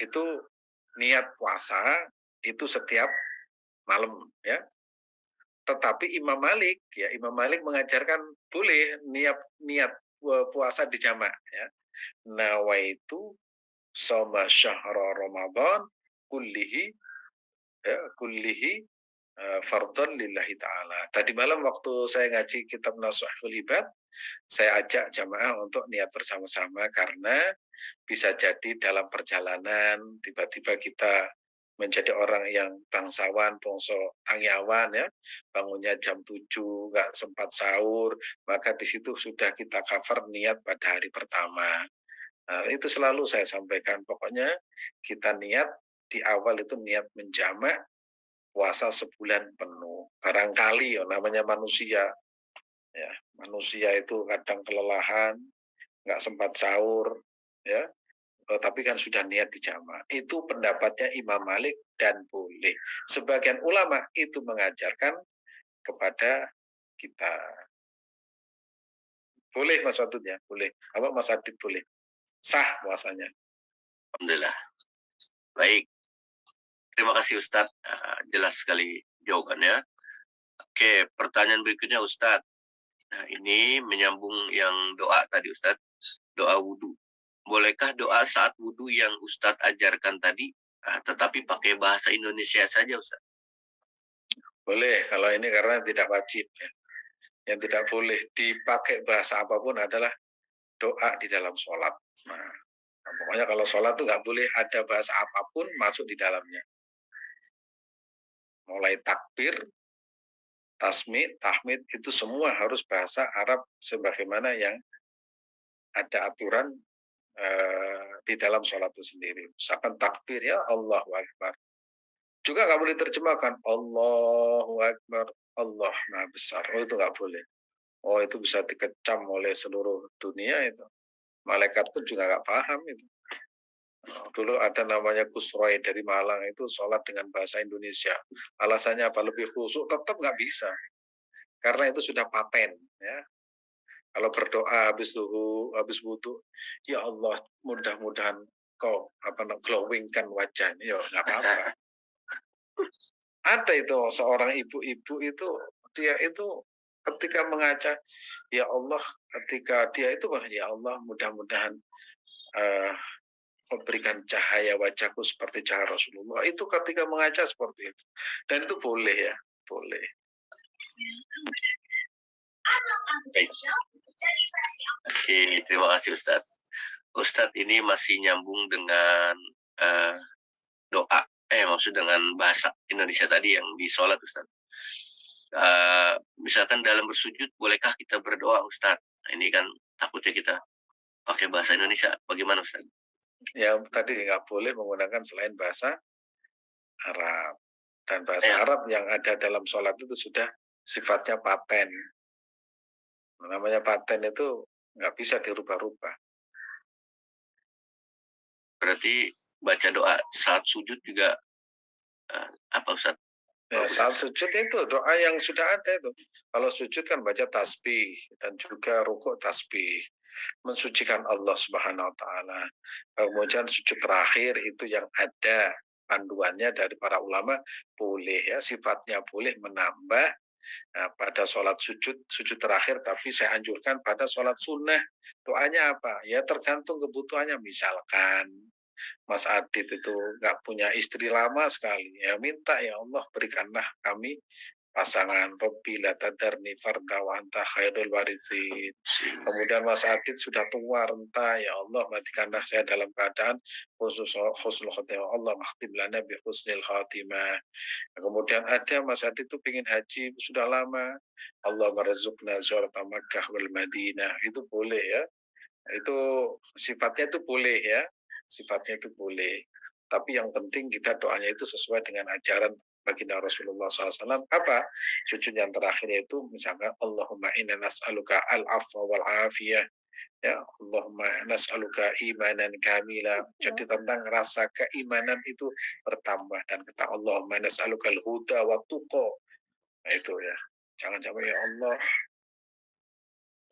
itu niat puasa itu setiap malam ya. Tetapi Imam Malik mengajarkan boleh niat niat puasa di jamak ya. Nawaitu shoma syahra Ramadan kullihi kullihi fardhan lillahi ta'ala. Tadi malam waktu saya ngaji kitab Nasuhul Ibad, saya ajak jamaah untuk niat bersama-sama karena bisa jadi dalam perjalanan tiba-tiba kita menjadi orang yang bangsawan, bongso tangyawan ya, bangunnya jam 7, nggak sempat sahur, maka di situ sudah kita cover niat pada hari pertama. Nah, itu selalu saya sampaikan, pokoknya kita niat di awal itu niat menjamak puasa sebulan penuh. Barangkali ya namanya manusia, ya manusia itu kadang kelelahan, nggak sempat sahur, ya. Tapi kan sudah niat dijamak. Itu pendapatnya Imam Malik dan boleh. Sebagian ulama itu mengajarkan kepada kita. Boleh Mas Wadud ya, boleh. Apa Mas Adit boleh. Sah puasanya. Alhamdulillah. Baik. Terima kasih Ustadz. Jelas sekali jawabannya. Oke, pertanyaan berikutnya Ustadz. Nah, ini menyambung yang doa tadi Ustadz. Doa wudhu. Bolehkah doa saat wudhu yang Ustadz ajarkan tadi, tetapi pakai bahasa Indonesia saja Ustadz? Boleh, kalau ini karena tidak wajib ya. Yang tidak boleh dipakai bahasa apapun adalah doa di dalam sholat. Nah, pokoknya kalau sholat tuh nggak boleh ada bahasa apapun masuk di dalamnya. Mulai takbir, tasmid, tahmid, itu semua harus bahasa Arab sebagaimana yang ada aturan di dalam sholat itu sendiri. Misalkan takbir ya Allahu Akbar. Juga nggak boleh terjemahkan Allahu Akbar, Allah Maha Besar. Oh itu nggak boleh. Oh itu bisa dikecam oleh seluruh dunia itu. Malaikat pun juga nggak paham itu. Dulu ada namanya Gus Roy dari Malang itu sholat dengan bahasa Indonesia. Alasannya apa? Lebih khusyuk, tetap nggak bisa. Karena itu sudah paten. Ya. Kalau berdoa habis wudhu, ya Allah mudah-mudahan kau glowingkan wajahnya, ya nggak apa-apa. Ada itu seorang ibu-ibu itu, dia itu ketika mengaca, ya Allah, ketika dia itu, ya Allah mudah-mudahan memberikan cahaya wajahku seperti cahaya Rasulullah. Itu ketika mengaca seperti itu. Dan itu boleh ya, boleh. Baik. Oke, terima kasih Ustadz. Ustadz ini masih nyambung dengan doa, maksud dengan bahasa Indonesia tadi yang di sholat Ustadz. Misalkan dalam bersujud, bolehkah kita berdoa Ustadz? Nah, ini kan takutnya kita pakai bahasa Indonesia. Bagaimana Ustadz? Ya tadi nggak boleh menggunakan selain bahasa Arab. Dan bahasa Arab yang ada dalam sholat itu sudah sifatnya paten. Namanya paten itu nggak bisa dirubah-rubah. Berarti baca doa saat sujud juga apa Ustaz? Ya, saat sujud itu doa yang sudah ada itu. Kalau sujud kan baca tasbih dan juga rukuk tasbih. Mensucikan Allah Subhanahu wa taala. Kemudian sujud terakhir itu yang ada panduannya dari para ulama boleh ya, sifatnya boleh menambah pada sholat sujud terakhir, tapi saya anjurkan pada sholat sunnah. Doanya apa? Ya tergantung kebutuhannya. Misalkan Mas Adit itu nggak punya istri lama sekali, ya minta ya Allah berikanlah kami pasangan Robbi la tadarni farda wa anta khairul warithin. Kemudian Mas Adit sudah tua renta, ya Allah matikanlah saya dalam keadaan husnul khotimah. Allah makhtim lana bi husnil khotimah. Kemudian ada Mas Adit itu pengen haji sudah lama, Allah merzukna ziyarata Makkah wal Madinah. Itu boleh ya. Itu sifatnya itu boleh ya. Sifatnya itu boleh. Tapi yang penting kita doanya itu sesuai dengan ajaran baginda Rasulullah SAW. Apa? Sujud yang terakhir itu misalkan Allahumma inna nas'aluka al-afwa wal afiyah. Ya, Allahumma nas'aluka imanan kamila. Jadi tentang rasa keimanan itu bertambah dan kata Allahumma nas'aluka al-huda wa tuqa. Nah itu ya. Jangan sampai ya Allah,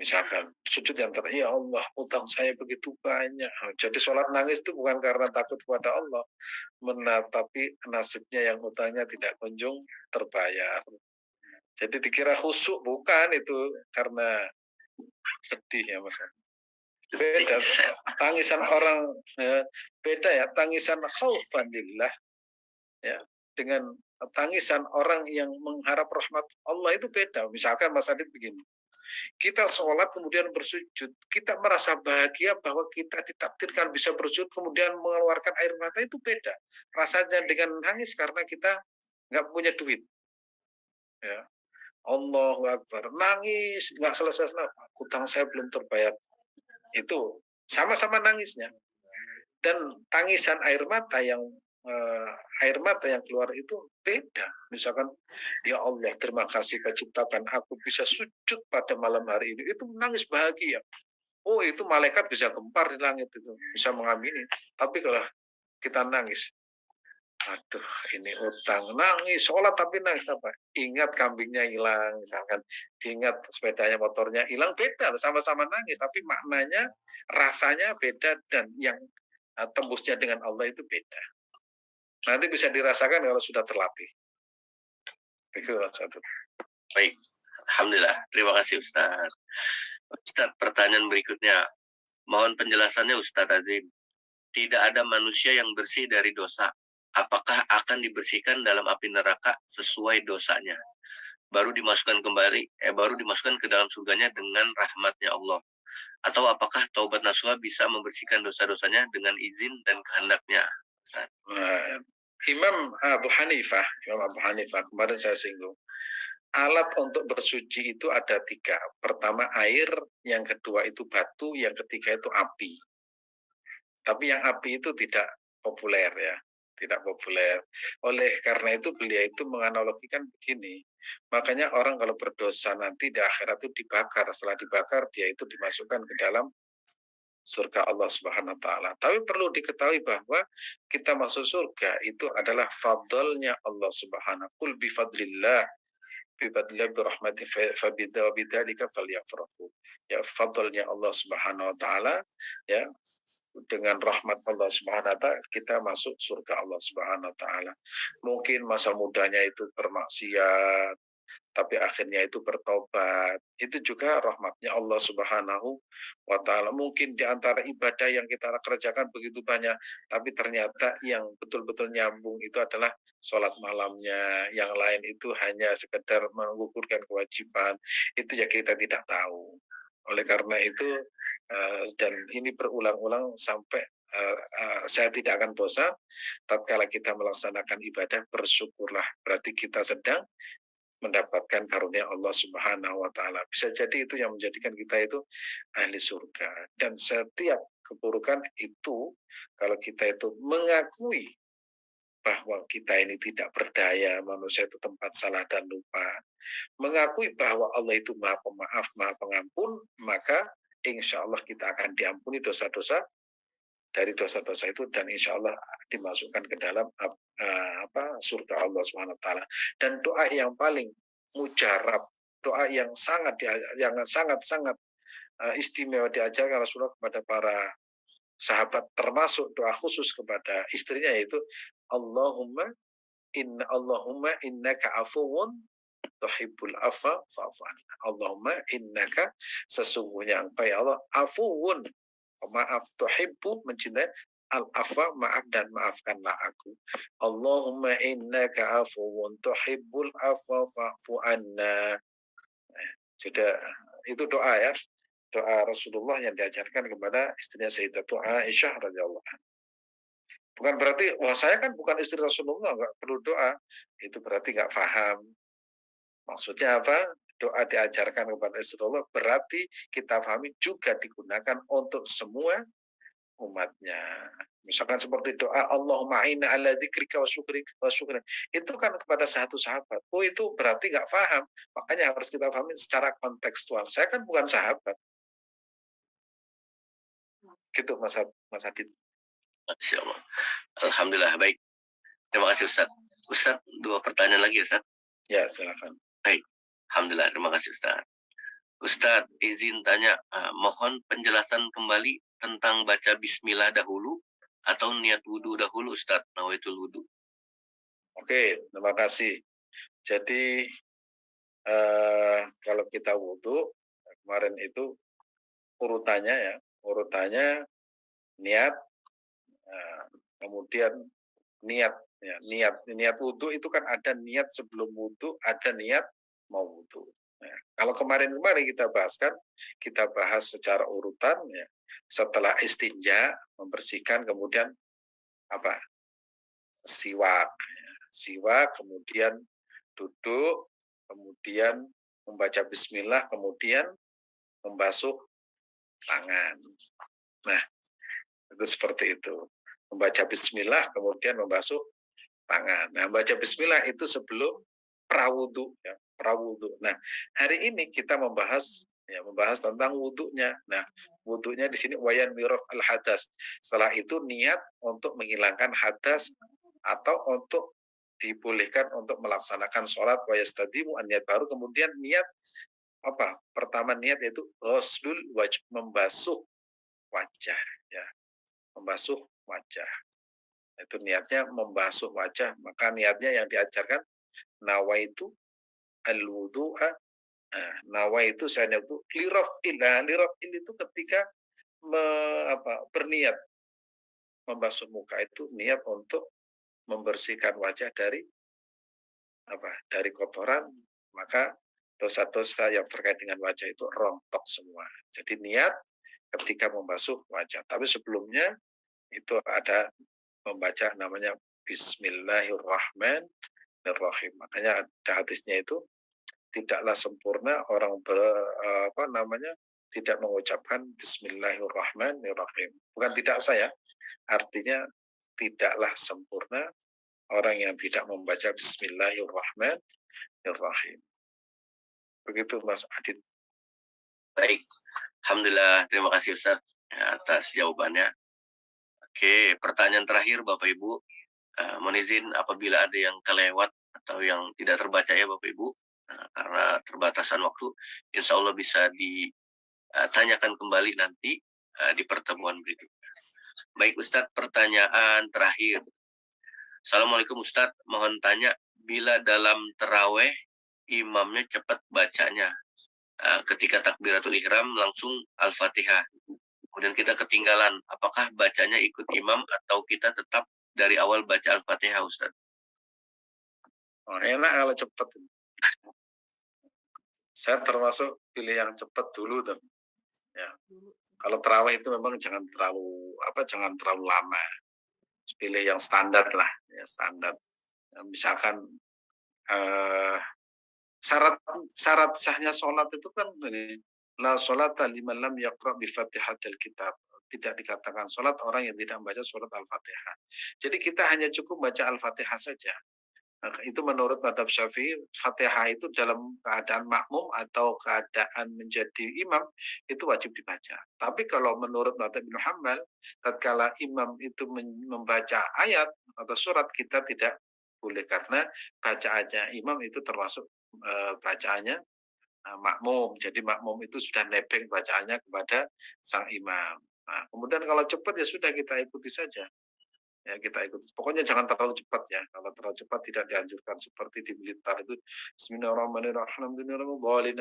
misalkan sujud yang terakhir, ya Allah, utang saya begitu banyak. Jadi sholat nangis itu bukan karena takut kepada Allah, menatapi nasibnya yang utangnya tidak kunjung terbayar. Jadi dikira khusyuk, bukan itu karena sedih ya Mas. Beda tangisan orang beda ya, tangisan khaufan lillah ya dengan tangisan orang yang mengharap rahmat Allah itu beda. Misalkan Mas Adit begini, kita sholat kemudian bersujud, kita merasa bahagia bahwa kita ditakdirkan bisa bersujud kemudian mengeluarkan air mata itu beda rasanya dengan nangis karena kita nggak punya duit ya. Allahu Akbar, nangis nggak selesai, utang saya belum terbayar, itu sama-sama nangisnya. Dan tangisan air mata yang keluar itu beda. Misalkan, ya Allah, terima kasih kau ciptakan aku bisa sujud pada malam hari ini. Itu menangis bahagia. Oh, itu malaikat bisa gempar di langit itu, bisa mengamini. Tapi kalau kita nangis, aduh, ini utang, nangis, sholat tapi nangis apa? Ingat kambingnya hilang, misalkan, ingat sepedanya, motornya hilang, beda, sama-sama nangis, tapi maknanya, rasanya beda dan yang tembusnya dengan Allah itu beda. Nanti bisa dirasakan kalau sudah terlatih. Itu satu. Baik, alhamdulillah. Terima kasih Ustaz. Ustaz, pertanyaan berikutnya. Mohon penjelasannya Ustaz Azim. Tidak ada manusia yang bersih dari dosa. Apakah akan dibersihkan dalam api neraka sesuai dosanya? Baru dimasukkan ke dalam surganya dengan rahmatnya Allah. Atau apakah taubat nasuha bisa membersihkan dosa-dosanya dengan izin dan kehendaknya? Nah, Imam Abu Hanifah kemarin saya singgung. Alat untuk bersuci itu ada 3. Pertama air, yang kedua itu batu, yang ketiga itu api. Tapi yang api itu tidak populer ya, tidak populer. Oleh karena itu beliau itu menganalogikan begini. Makanya orang kalau berdosa nanti di akhirat itu dibakar. Setelah dibakar dia itu dimasukkan ke dalam surga Allah Subhanahu wa taala. Tapi perlu diketahui bahwa kita masuk surga itu adalah fadlnya Allah Subhanahu. Qul bi fadlillah bi rahmati fabidzalika falyafrahu. Ya, fadlnya Allah Subhanahu wa taala ya, dengan rahmat Allah Subhanahu wa taala kita masuk surga Allah Subhanahu wa taala. Mungkin masa mudanya itu bermaksiat, tapi akhirnya itu bertobat. Itu juga rahmatnya Allah Subhanahu wa taala. Mungkin di antara ibadah yang kita kerjakan begitu banyak, tapi ternyata yang betul-betul nyambung itu adalah sholat malamnya. Yang lain itu hanya sekedar menggugurkan kewajiban. Itu ya kita tidak tahu. Oleh karena itu dan ini berulang-ulang sampai saya tidak akan bosan tatkala kita melaksanakan ibadah, bersyukurlah, berarti kita sedang mendapatkan karunia Allah Subhanahu wa taala. Bisa jadi itu yang menjadikan kita itu ahli surga. Dan setiap keburukan itu kalau kita itu mengakui bahwa kita ini tidak berdaya, manusia itu tempat salah dan lupa, mengakui bahwa Allah itu Maha Pemaaf, Maha Pengampun, maka insya Allah kita akan diampuni dosa-dosa dari dosa-dosa itu dan insya Allah dimasukkan ke dalam surga Allah Subhanahu wa taala. Dan doa yang paling mujarab, doa yang sangat istimewa diajarkan Rasulullah kepada para sahabat, termasuk doa khusus kepada istrinya, yaitu Allahumma innaka afuwun tuhibbul afwa fa'fu anna. Allahumma innaka, sesungguhnya engkau ya Allah, afuwun, maaf, tuhibbu, mencintai, al-afwa, maaf, dan maafkanlah aku. Allahumma innaka afuwun tuhibbul afwa fa'fu anna. Sudah, itu doa ya, doa Rasulullah yang diajarkan kepada istrinya Sayyidatul Aisyah radhiyallahu anha. Bukan berarti, wah saya kan bukan istri Rasulullah, nggak perlu doa. Itu berarti nggak paham. Maksudnya apa? Doa diajarkan kepada Rasulullah berarti kita pahami juga digunakan untuk semua umatnya. Misalkan seperti doa Allahumma inna ala dzikrika wa syukrika wa syukrin. Itu kan kepada satu sahabat. Oh itu berarti nggak paham. Makanya harus kita pahami secara kontekstual. Saya kan bukan sahabat. Gitu Mas Adit. Masya Allah. Alhamdulillah, baik. Terima kasih Ustaz. Ustaz, 2 pertanyaan lagi Ustaz. Ya silakan. Baik. Alhamdulillah, terima kasih Ustaz. Ustaz, izin tanya, mohon penjelasan kembali tentang baca bismillah dahulu atau niat wudhu dahulu Ustaz, nawaitul wudhu. Oke, terima kasih. Jadi kalau kita wudhu kemarin itu urutannya niat, kemudian niat, ya, niat wudhu itu kan ada niat sebelum wudhu, ada niat mau wudhu. Nah, kalau kemarin kita bahas secara urutan, ya, setelah istinja membersihkan, kemudian apa siwak, kemudian duduk, kemudian membaca Bismillah, kemudian membasuh tangan. Nah, itu seperti itu. Membaca Bismillah, kemudian membasuh tangan. Nah, baca Bismillah itu sebelum prawudu, ya, prawudu. Nah, hari ini kita membahas tentang wudhunya. Nah, wudhunya di sini wayan miraf al hadas. Setelah itu niat untuk menghilangkan hadas atau untuk dibolehkan untuk melaksanakan sholat wayastadimu niat baru, kemudian niat apa? Pertama niat yaitu ghuslul wajh, membasuh wajah, ya, membasuh wajah. Itu niatnya membasuh wajah, maka niatnya yang diajarkan nawaitu al-wudu'a. Nawaitu saya itu lirafil. Lirafil itu ketika berniat membasuh muka itu niat untuk membersihkan wajah dari kotoran, maka dosa-dosa yang terkait dengan wajah itu rontok semua. Jadi niat ketika membasuh wajah. Tapi sebelumnya itu ada membaca namanya Bismillahirrahmanirrahim. Makanya ada hadisnya itu tidaklah sempurna orang tidak mengucapkan Bismillahirrahmanirrahim. Bukan tidak saya, artinya tidaklah sempurna orang yang tidak membaca Bismillahirrahmanirrahim. Begitu Mas Adit. Baik. Alhamdulillah, terima kasih Ustaz atas jawabannya. Oke, pertanyaan terakhir Bapak Ibu. Mohon izin apabila ada yang kelewat atau yang tidak terbaca ya Bapak Ibu, karena terbatasan waktu, insya Allah bisa ditanyakan kembali nanti di pertemuan berikutnya. Baik Ustadz, pertanyaan terakhir. Assalamualaikum Ustadz, mohon tanya, bila dalam terawih imamnya cepat bacanya, ketika takbiratul ihram langsung Al-Fatihah, kemudian kita ketinggalan, apakah bacanya ikut imam atau kita tetap dari awal baca Al-Fatihah Ustadz? Oh, enak kalau cepat. Saya termasuk pilih yang cepat dulu tuh. Ya. Kalau terawih itu memang jangan terlalu lama. Pilih yang standar lah, ya standar. Misalkan syarat sahnya sholat itu kan la sholata liman lam yaqra bi fatihatil kitab. Tidak dikatakan sholat orang yang tidak membaca surat Al-Fatihah. Jadi kita hanya cukup baca Al-Fatihah saja. Nah, itu menurut madhab Syafi'i, Fatihah itu dalam keadaan makmum atau keadaan menjadi imam itu wajib dibaca. Tapi kalau menurut madhab Ibnu Hanbal, tatkala imam itu membaca ayat atau surat, kita tidak boleh karena bacaannya imam itu termasuk bacaannya makmum. Jadi makmum itu sudah nebeng bacaannya kepada sang imam. Nah, kemudian kalau cepat ya sudah kita ikuti saja. Ya, kita ikut. Pokoknya jangan terlalu cepat ya. Kalau terlalu cepat tidak dianjurkan, seperti di militer itu Bismillahirrahmanirrahim.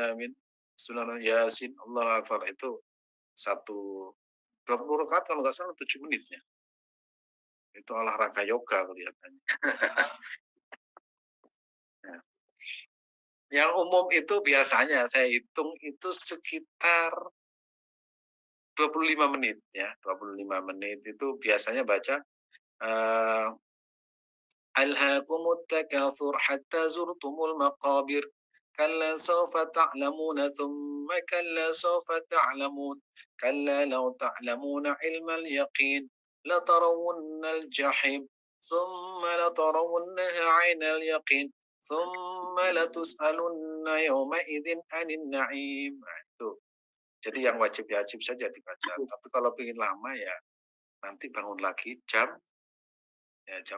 Amin. Bismillahirrahmanirrahim. Yasin. Allah Akbar itu 20 rakaat kalau nggak salah 7 menit ya. Itu olahraga yoga kelihatannya. Ya. Yang umum itu biasanya saya hitung itu sekitar 25 menit ya. 25 menit itu biasanya baca Alhaakumut takatsur hatta zurtumul maqabir. كلا سوف تعلمون ثم كلا سوف تعلمون كلا لو تعلمون علم اليقين لترون الجحيم ثم لترونها عين اليقين ثم لتسألن يومئذ عن النعيم. Nah, itu. Jadi yang wajib-wajib saja dibaca. Tapi kalau ingin lama ya nanti bangun lagi jam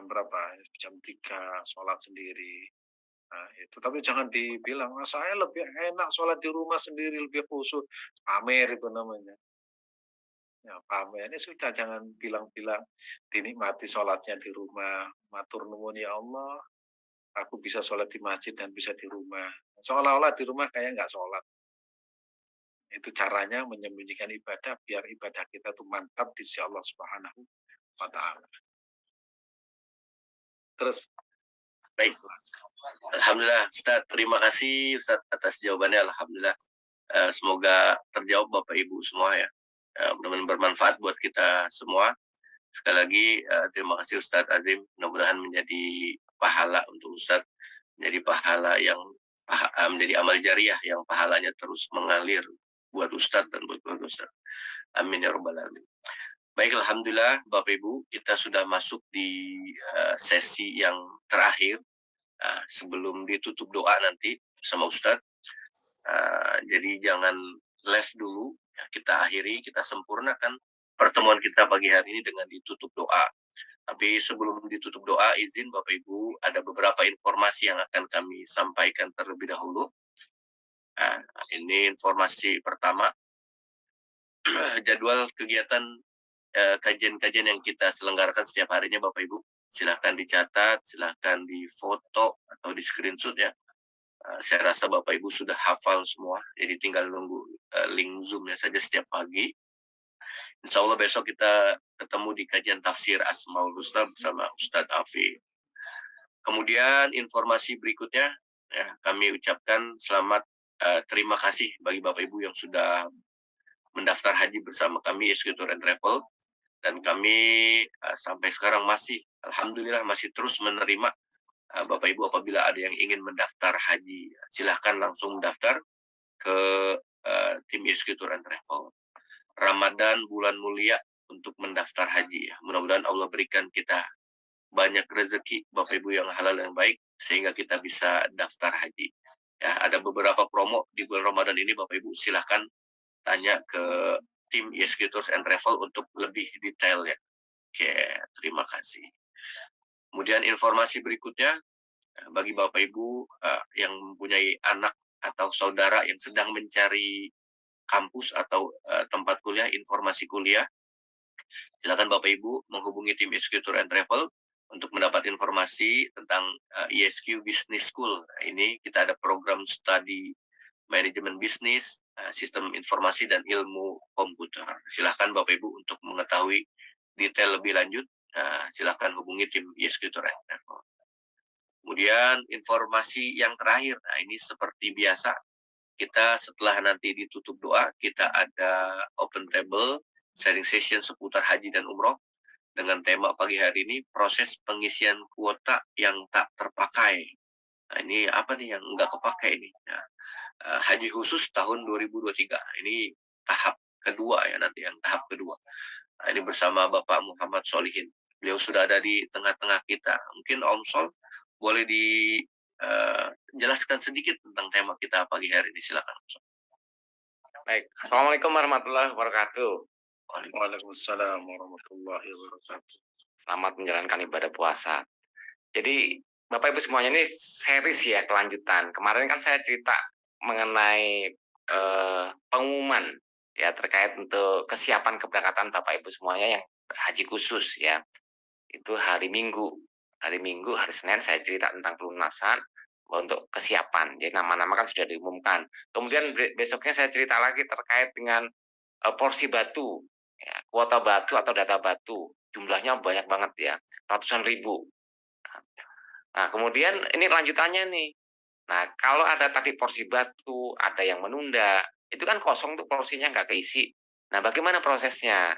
berapa? Jam 3 sholat sendiri. Nah, itu tapi jangan dibilang, saya lebih enak sholat di rumah sendiri, lebih khusyuk. Pamer itu namanya. Ya, pamer ini sudah, jangan bilang-bilang dinikmati sholatnya di rumah. Matur nuwun ya Allah, aku bisa sholat di masjid dan bisa di rumah. Seolah-olah di rumah kayak nggak sholat. Itu caranya menyembunyikan ibadah biar ibadah kita tuh mantap di sisi Allah Subhanahu wa Ta'ala. Terus Baik. Alhamdulillah, Ustaz. Terima kasih Ustaz atas jawabannya. Alhamdulillah. Semoga terjawab Bapak Ibu semua ya. Mudah-mudahan bermanfaat buat kita semua. Sekali lagi terima kasih Ustaz Azim. Mudah-mudahan menjadi pahala untuk Ustaz, menjadi pahala yang menjadi amal jariah yang pahalanya terus mengalir buat Ustaz dan buat keluarga Ustaz. Amin ya rabbal alamin. Baik, alhamdulillah Bapak Ibu, kita sudah masuk di sesi yang terakhir sebelum ditutup doa nanti sama Ustaz. Jadi jangan live dulu, ya, kita akhiri, kita sempurnakan pertemuan kita pagi hari ini dengan ditutup doa. Tapi sebelum ditutup doa, izin Bapak Ibu, ada beberapa informasi yang akan kami sampaikan terlebih dahulu. Ini informasi pertama, jadwal kegiatan kajian-kajian yang kita selenggarakan setiap harinya Bapak Ibu. Silahkan dicatat, silahkan difoto atau di screenshot ya. Saya rasa Bapak Ibu sudah hafal semua, jadi tinggal nunggu link Zoom-nya saja setiap pagi. Insya Allah besok kita ketemu di kajian tafsir Asmaul Husna bersama Ustadz Afi. Kemudian informasi berikutnya, ya, kami ucapkan selamat terima kasih bagi Bapak Ibu yang sudah mendaftar haji bersama kami Executor and Travel. Dan kami sampai sekarang masih, alhamdulillah masih terus menerima Bapak Ibu apabila ada yang ingin mendaftar haji, silahkan langsung mendaftar ke tim Executor and Travel. Ramadan bulan mulia untuk mendaftar haji ya. Mudah-mudahan Allah berikan kita banyak rezeki Bapak Ibu yang halal dan baik sehingga kita bisa daftar haji. Ya, ada beberapa promo di bulan Ramadan ini Bapak Ibu, silahkan tanya ke tim Executors and Travel untuk lebih detail ya. Oke, terima kasih. Kemudian informasi berikutnya, bagi Bapak Ibu yang mempunyai anak atau saudara yang sedang mencari kampus atau tempat kuliah, informasi kuliah, silakan Bapak Ibu menghubungi tim Executor and Travel untuk mendapat informasi tentang ISQ Business School. Nah, ini kita ada program studi manajemen bisnis, sistem informasi, dan ilmu komputer. Silakan Bapak Ibu untuk mengetahui detail lebih lanjut, silakan hubungi tim Executor and Travel. Kemudian informasi yang terakhir, nah ini seperti biasa, kita setelah nanti ditutup doa, kita ada open table, sharing session seputar haji dan umroh, dengan tema pagi hari ini, proses pengisian kuota yang tak terpakai. Nah ini apa nih yang nggak kepakai ini? Nah, haji khusus tahun 2023, ini tahap kedua ya nanti, yang tahap kedua. Nah, ini bersama Bapak Muhammad Solihin. Beliau sudah ada di tengah-tengah kita. Mungkin Om Sol boleh dijelaskan sedikit tentang tema kita pagi hari ini, silakan. Baik, Assalamualaikum warahmatullahi wabarakatuh. Waalaikumsalam warahmatullahi wabarakatuh. Selamat menjalankan ibadah puasa. Jadi Bapak Ibu semuanya, ini series ya, kelanjutan. Kemarin kan saya cerita mengenai pengumuman ya terkait untuk kesiapan keberangkatan Bapak Ibu semuanya yang haji khusus ya. Itu hari Minggu, hari Senin saya cerita tentang pelunasan untuk kesiapan. Jadi nama-nama kan sudah diumumkan. Kemudian besoknya saya cerita lagi terkait dengan porsi batu, ya, kuota batu atau data batu. Jumlahnya banyak banget ya, ratusan ribu. Nah, kemudian ini lanjutannya nih. Nah, kalau ada tadi porsi batu, ada yang menunda, itu kan kosong tuh, porsinya nggak keisi. Nah, bagaimana prosesnya?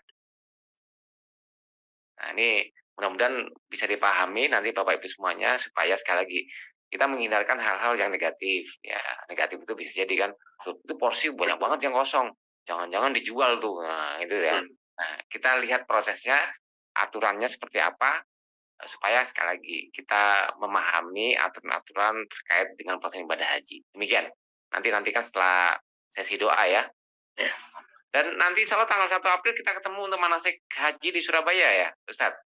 Nah, ini mudah-mudahan bisa dipahami nanti Bapak Ibu semuanya, supaya sekali lagi kita menghindarkan hal-hal yang negatif. Ya, negatif itu bisa jadi kan, "Loh, itu porsi banyak banget yang kosong, jangan-jangan dijual tuh." Nah, itu ya. Nah, kita lihat prosesnya, aturannya seperti apa, supaya sekali lagi kita memahami aturan-aturan terkait dengan pelaksanaan ibadah haji. Demikian. Nantikan setelah sesi doa ya. Dan nanti insya Allah tanggal 1 April kita ketemu untuk manasik haji di Surabaya ya, Ustadz?